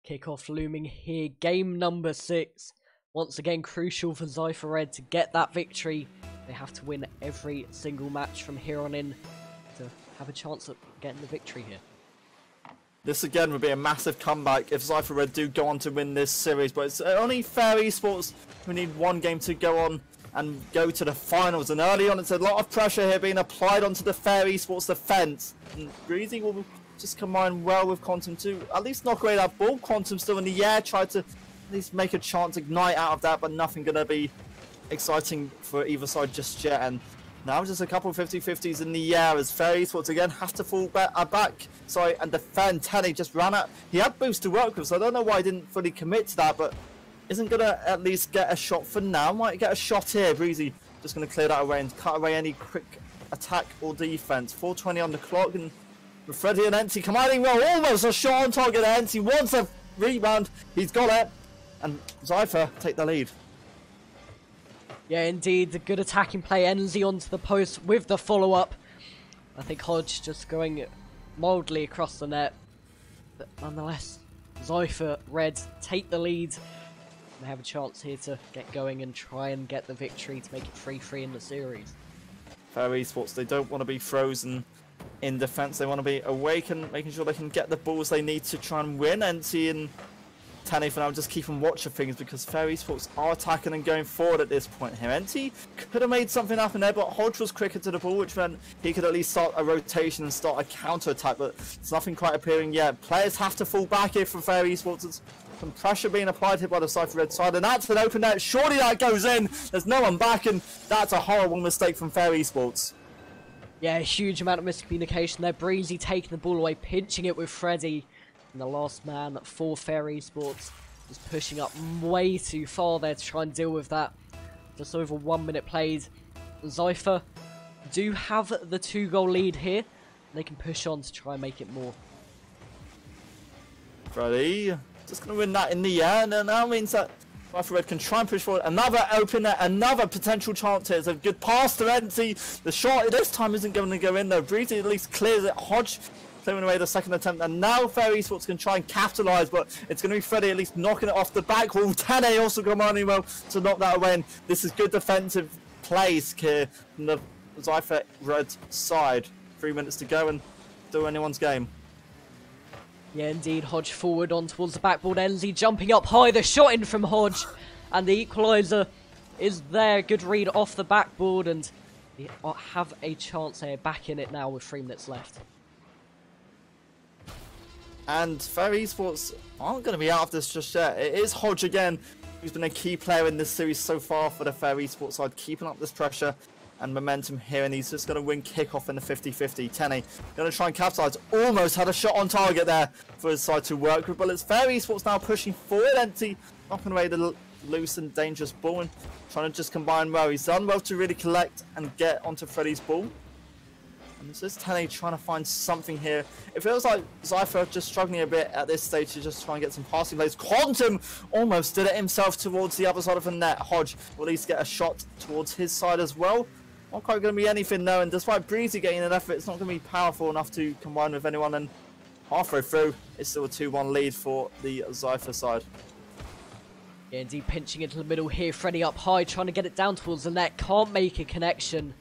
Kickoff looming here, game number 6. Once again, crucial for Zypher Red to get that victory. They have to win every single match from here on in to have a chance at getting the victory here. This again would be a massive comeback if Zypher Red do go on to win this series, but it's only Fair Esports who need one game to go on and go to the finals. And early on, it's a lot of pressure here being applied onto the Fair Esports defence. And Breezy will just combine well with Quantum to at least knock away that ball. Quantum still in the air, tried to at least make a chance, ignite out of that, but nothing going to be exciting for either side just yet. And now just a couple of 50-50s in the air as Fair Esports again has to fall back and defend. Tenny just ran out. He had boost to work with, so I don't know why he didn't fully commit to that, but isn't going to at least get a shot for now. Might get a shot here. Breezy just going to clear that away and cut away any quick attack or defense. 4:20 on the clock, and with Freddy and Enty commanding well, almost a shot on target. Enty wants a rebound. He's got it, and Zypher take the lead. Yeah, indeed, the good attacking play. Enzy onto the post with the follow-up. I think Hodge just going mildly across the net, but nonetheless, Zypher Red take the lead. They have a chance here to get going and try and get the victory to make it 3-3 in the series. Fair Esports, they don't want to be frozen in defence. They want to be awake and making sure they can get the balls they need to try and win. Enty and Tanny for now just keep on watch of things because Fair Esports are attacking and going forward at this point here. Enty could have made something happen there, but Hodge was quicker to the ball, which meant he could at least start a rotation and start a counter attack, but it's nothing quite appearing yet. Players have to fall back here for Fair Esports. There's some pressure being applied here by the Zypher Red side, and that's an open net. Surely that goes in. There's no one back, and that's a horrible mistake from Fair Esports. Yeah, a huge amount of miscommunication there. Breezy taking the ball away, pinching it with Freddy. And the last man for Fair Esports is pushing up way too far there to try and deal with that. Just over 1 minute played. Zypher do have the 2-goal lead here. They can push on to try and make it more. Freddy just going to win that in the air, and that means that Zypher Red can try and push forward. Another open net, another potential chance here. It's a good pass to Enty. The shot this time isn't going to go in though. Breezy at least clears it. Hodge clearing away the second attempt, and now Fair Esports can try and capitalise, but it's going to be Freddy at least knocking it off the back wall. Tane also commanding well to knock that away, and this is good defensive plays here from the Zypher Red side. 3 minutes to go and still anyone's game. Yeah, indeed. Hodge forward on towards the backboard. Enzi jumping up high. The shot in from Hodge. And the equaliser is there. Good read off the backboard. And they have a chance here. Back in it now with 3 minutes left. And Fair Esports aren't going to be out of this just yet. It is Hodge again, who's been a key player in this series so far for the Fair Esports side, keeping up this pressure and momentum here, and he's just going to win kickoff in the 50-50. Tenny going to try and capitalize. Almost had a shot on target there for his side to work with, but it's Fair Esports now pushing forward. Empty, knocking away the loose and dangerous ball and trying to just combine well. He's done well to really collect and get onto Freddy's ball. And it's just Tenny trying to find something here. It feels like Zypher just struggling a bit at this stage to just try and get some passing plays. Quantum almost did it himself towards the other side of the net. Hodge will at least get a shot towards his side as well. Not quite going to be anything though, and despite Breezy getting an effort, it's not going to be powerful enough to combine with anyone, and halfway through, it's still a 2-1 lead for the Zypher side. Yeah, indeed, pinching into the middle here. Freddy up high, trying to get it down towards the net. Can't make a connection.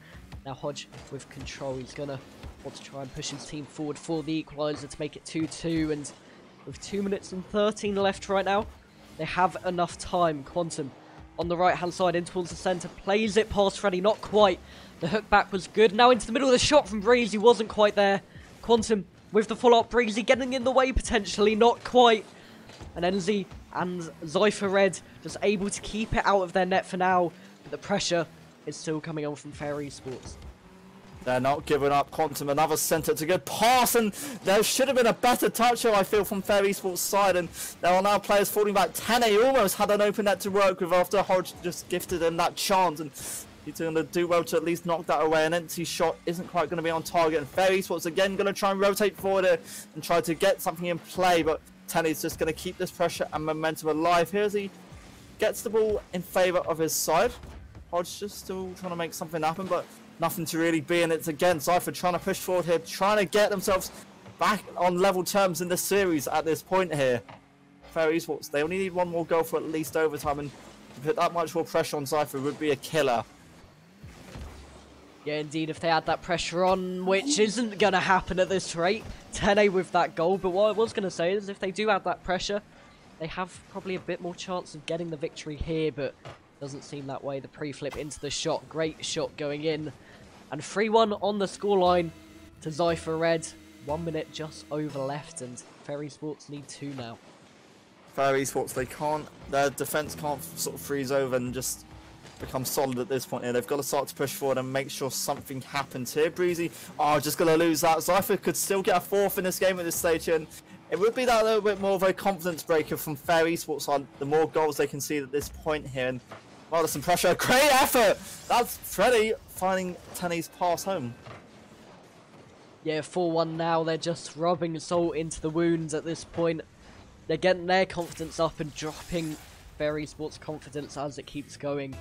Now Hodge with control. He's going to want to try and push his team forward for the equaliser to make it 2-2, and with 2 minutes and 13 left right now, they have enough time. Quantum on the right-hand side in towards the centre. Plays it past Freddy. Not quite. The hook back was good. Now into the middle. The shot from Breezy wasn't quite there. Quantum with the follow-up. Breezy getting in the way potentially. Not quite. And Enzi and Zypher Red just able to keep it out of their net for now. But the pressure is still coming on from Fair Esports. They're not giving up. Quantum, another centre to good pass, and there should have been a better touch here, I feel, from Fair Esports' side, and there are now players falling back. Tane almost had an open net to work with after Hodge just gifted him that chance, and he's going to do well to at least knock that away. An empty shot isn't quite going to be on target, and Fair Esports again going to try and rotate forward here and try to get something in play, but Tane's just going to keep this pressure and momentum alive here as he gets the ball in favour of his side. Hodge just still trying to make something happen, but nothing to really be in it. Again, Zypher trying to push forward here, trying to get themselves back on level terms in the series at this point here. Fair Esports, they only need one more goal for at least overtime, and to put that much more pressure on Zypher would be a killer. Yeah, indeed, if they add that pressure on, which isn't going to happen at this rate. 10-8 with that goal, but what I was going to say is if they do add that pressure, they have probably a bit more chance of getting the victory here, but doesn't seem that way. The pre-flip into the shot, great shot going in. And 3-1 on the scoreline to Zypher Red. 1 minute just over left, and Fair Esports need 2 now. Fair Esports, they can't, their defence can't sort of freeze over and just become solid at this point here. They've got to start to push forward and make sure something happens here. Breezy, just going to lose that. Zypher could still get a 4th in this game at this stage, and it would be that little bit more of a confidence breaker from Fair Esports on the more goals they can see at this point here. And well, there's some pressure. Great effort! That's Freddy finding Tenny's pass home. Yeah, 4-1 now. They're just rubbing salt into the wounds at this point. They're getting their confidence up and dropping Fair Esports' confidence as it keeps going.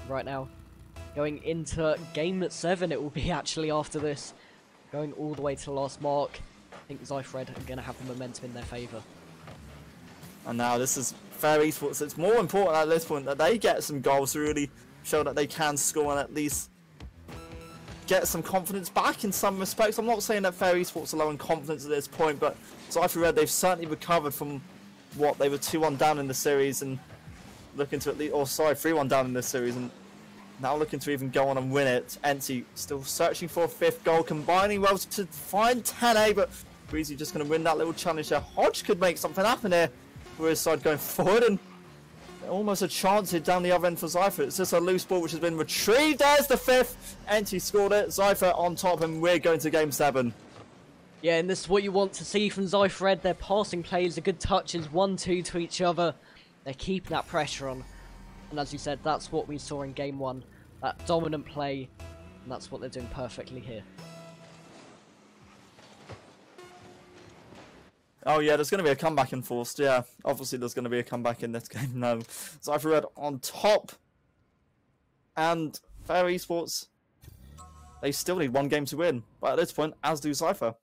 Right now, going into game 7, it will be actually after this. Going all the way to the last mark. I think Zypher Red are going to have the momentum in their favour. And now this is Fair Esports. It's more important at this point that they get some goals to really show that they can score and at least get some confidence back in some respects. I'm not saying that Fair Esports are low in confidence at this point, but Zypher Red, they've certainly recovered from what they were 2-1 down in the series and looking to at least, or sorry, 3-1 down in this series, and now looking to even go on and win it. Enty still searching for a 5th goal, combining well to find 10-8, but Breezy just going to win that little challenge there. Hodge could make something happen here for his side going forward, and almost a chance here down the other end for Zypher. It's just a loose ball which has been retrieved. There's the 5th. Enty scored it. Zypher on top, and we're going to game 7. Yeah, and this is what you want to see from Zypher Red. Their passing plays, the good touches, 1-2 to each other. They're keeping that pressure on. And as you said, that's what we saw in game 1. That dominant play, and that's what they're doing perfectly here. Oh yeah, there's going to be a comeback enforced. Yeah, obviously there's going to be a comeback in this game. No, Zypher Red on top, and Fair Esports, they still need 1 game to win. But at this point, as do Zypher.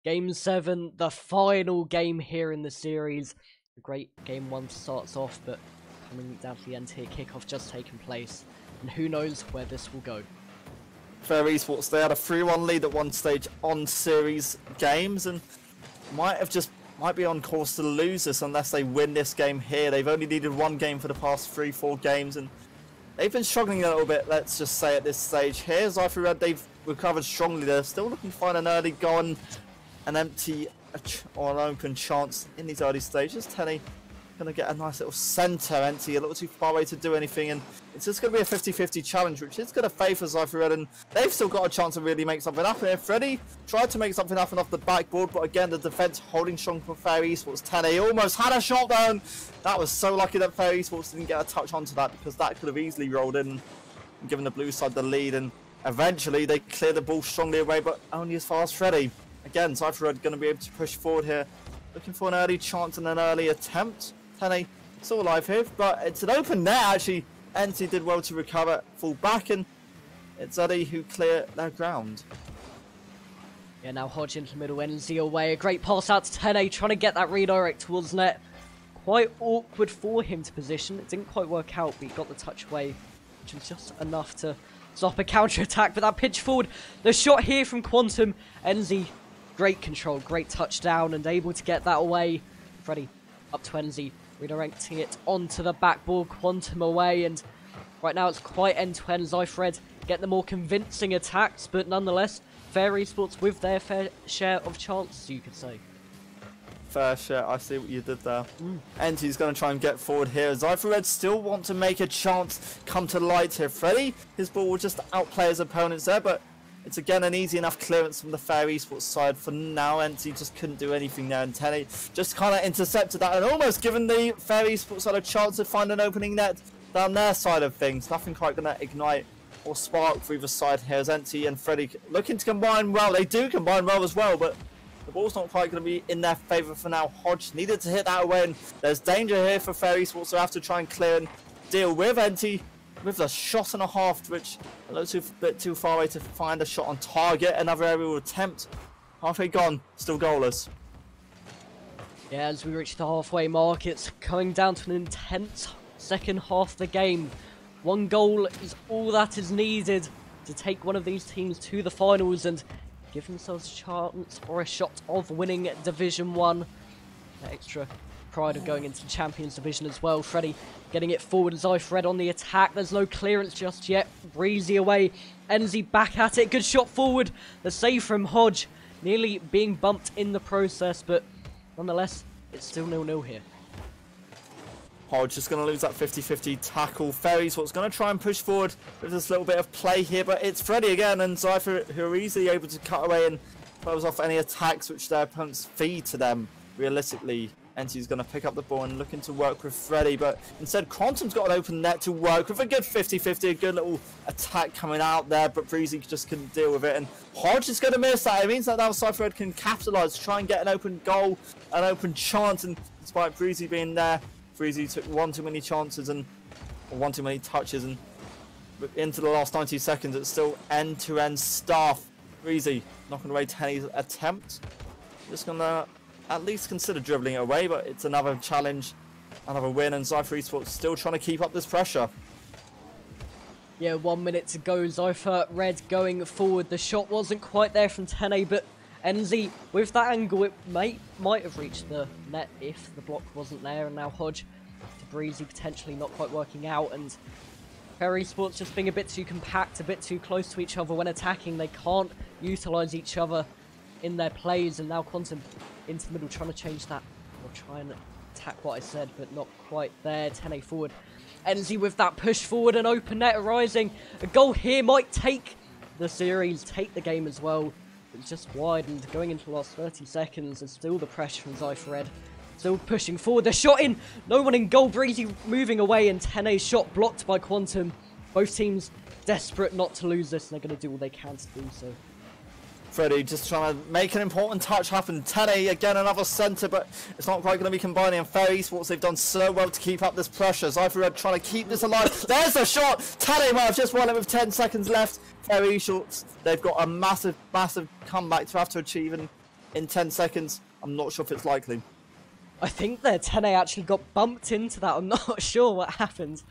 Game 7, the final game here in the series. A great game 1 starts off, but coming down to the end here, kickoff just taking place. And who knows where this will go. Fair eSports, they had a 3-1 lead at one stage on series games and might be on course to lose this unless they win this game here. They've only needed one game for the past 3-4 games and they've been struggling a little bit, let's just say, at this stage here. Zypher Red, they've recovered strongly. They're still looking to find an early goal and an empty or an open chance in these early stages. Tenny going to get a nice little centre empty, a little too far away to do anything, and it's just going to be a 50-50 challenge, which is going to favour Zypher Red, and they've still got a chance to really make something happen here. Freddy tried to make something happen off the backboard, but again, the defence holding strong from Fair Esports. Tenny almost had a shot down. That was so lucky that Fair Esports didn't get a touch onto that, because that could have easily rolled in and given the blue side the lead, and eventually they clear the ball strongly away, but only as far as Freddy. Again, Zypher Red going to be able to push forward here, looking for an early chance and an early attempt. Tenny still alive here, but it's an open net actually. NT did well to recover, fall back, and it's Eddie who clear their ground. Yeah, now Hodge into the middle, NZ away. A great pass out to Tene, trying to get that redirect towards net. Quite awkward for him to position. It didn't quite work out, but he got the touch away, which was just enough to stop a counter-attack. But that pitch forward, the shot here from Quantum. NZ, great control, great touchdown, and able to get that away. Freddy up to NZ, redirecting it onto the backboard. Quantum away, and right now it's quite end-to-end. Zypher Red get the more convincing attacks, but nonetheless, Fair Esports with their fair share of chances, you could say. Fair share, I see what you did there. NT's going to try and get forward here. Zypher Red still want to make a chance come to light here. Freddy, his ball will just outplay his opponents there, but it's again an easy enough clearance from the Fair Esports side for now. NT just couldn't do anything there, and Tenny just kind of intercepted that and almost given the Fair Esports side a chance to find an opening net down their side of things. Nothing quite going to ignite or spark for either side here as NT and Freddy looking to combine well. They do combine well as well, but the ball's not quite going to be in their favour for now. Hodge needed to hit that away, and there's danger here for Fair Esports, so have to try and clear and deal with NT with a shot and a half, which a little bit too far away to find a shot on target. Another aerial attempt, halfway gone, still goalless. Yeah, as we reach the halfway mark, it's coming down to an intense second half of the game. One goal is all that is needed to take one of these teams to the finals and give themselves a chance or a shot of winning Division 1. That extra pride of going into the Champions Division as well. Freddy getting it forward. Zypher Red on the attack. There's no clearance just yet. Breezy away. NZ back at it. Good shot forward. The save from Hodge. Nearly being bumped in the process, but nonetheless, it's still 0-0 here. Hodge just going to lose that 50-50 tackle. Fair Esports going to try and push forward with this little bit of play here, but it's Freddy again and Zypher who are easily able to cut away and close off any attacks which their opponents feed to them. Realistically, NT's going to pick up the ball and looking to work with Freddy, but instead Quantum's got an open net to work with. A good 50-50, a good little attack coming out there, but Breezy just couldn't deal with it, and Hodge is going to miss that. It means that now Zypher Red can capitalise, try and get an open goal, an open chance, and despite Breezy being there, Breezy took one too many chances and one too many touches, and into the last 90 seconds it's still end-to-end stuff. Breezy knocking away Tenny's attempt. Just gonna at least consider dribbling it away, but it's another challenge, another win, and Zypher Esports still trying to keep up this pressure. Yeah, 1 minute to go. Zypher Red going forward. The shot wasn't quite there from Tene, but NZ, with that angle, it might have reached the net if the block wasn't there, and now Hodge to Breezy potentially not quite working out, and Fair Esports just being a bit too compact, a bit too close to each other when attacking. They can't utilise each other in their plays, and now Quantum into the middle trying to change that, or try and attack what I said, but not quite there. Tene forward. NZ with that push forward, and open net arising. A goal here might take the series, take the game as well. It's just wide, and going into the last 30 seconds, there's still the pressure from Zypher Red. Still pushing forward, the shot in, no one in goal. Breezy moving away, and Tene's shot blocked by Quantum. Both teams desperate not to lose this, and they're going to do all they can to do so. Freddy just trying to make an important touch happen. Tene again, another centre, but it's not quite going to be combining. And Fair Esports, they've done so well to keep up this pressure. Zypher Red trying to keep this alive. There's a shot. Tene might have just won it with 10 seconds left. Fair Esports, they've got a massive, massive comeback to have to achieve, and in 10 seconds. I'm not sure if it's likely. I think their 10A actually got bumped into that. I'm not sure what happened.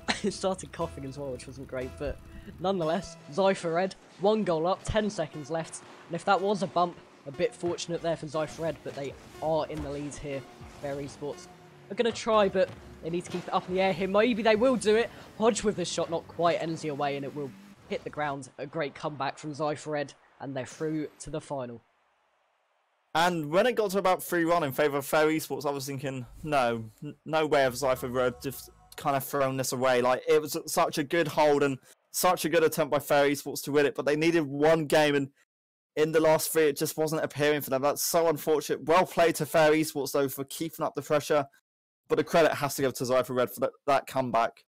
I started coughing as well, which wasn't great, but nonetheless, Zypher Red, 1 goal up, 10 seconds left. And if that was a bump, a bit fortunate there for Zypher Red, but they are in the lead here. Fair eSports are going to try, but they need to keep it up in the air here. Maybe they will do it. Hodge with the shot, not quite energy away, and it will hit the ground. A great comeback from Zypher Red, and they're through to the final. And when it got to about 3-1 in favour of Fair Esports, I was thinking, no way of Zypher Red just kind of throwing this away. Like, it was such a good hold and such a good attempt by Fair Esports to win it, but they needed one game, and in the last 3, it just wasn't appearing for them. That's so unfortunate. Well played to Fair Esports, though, for keeping up the pressure, but the credit has to go to Zypher Red for that comeback.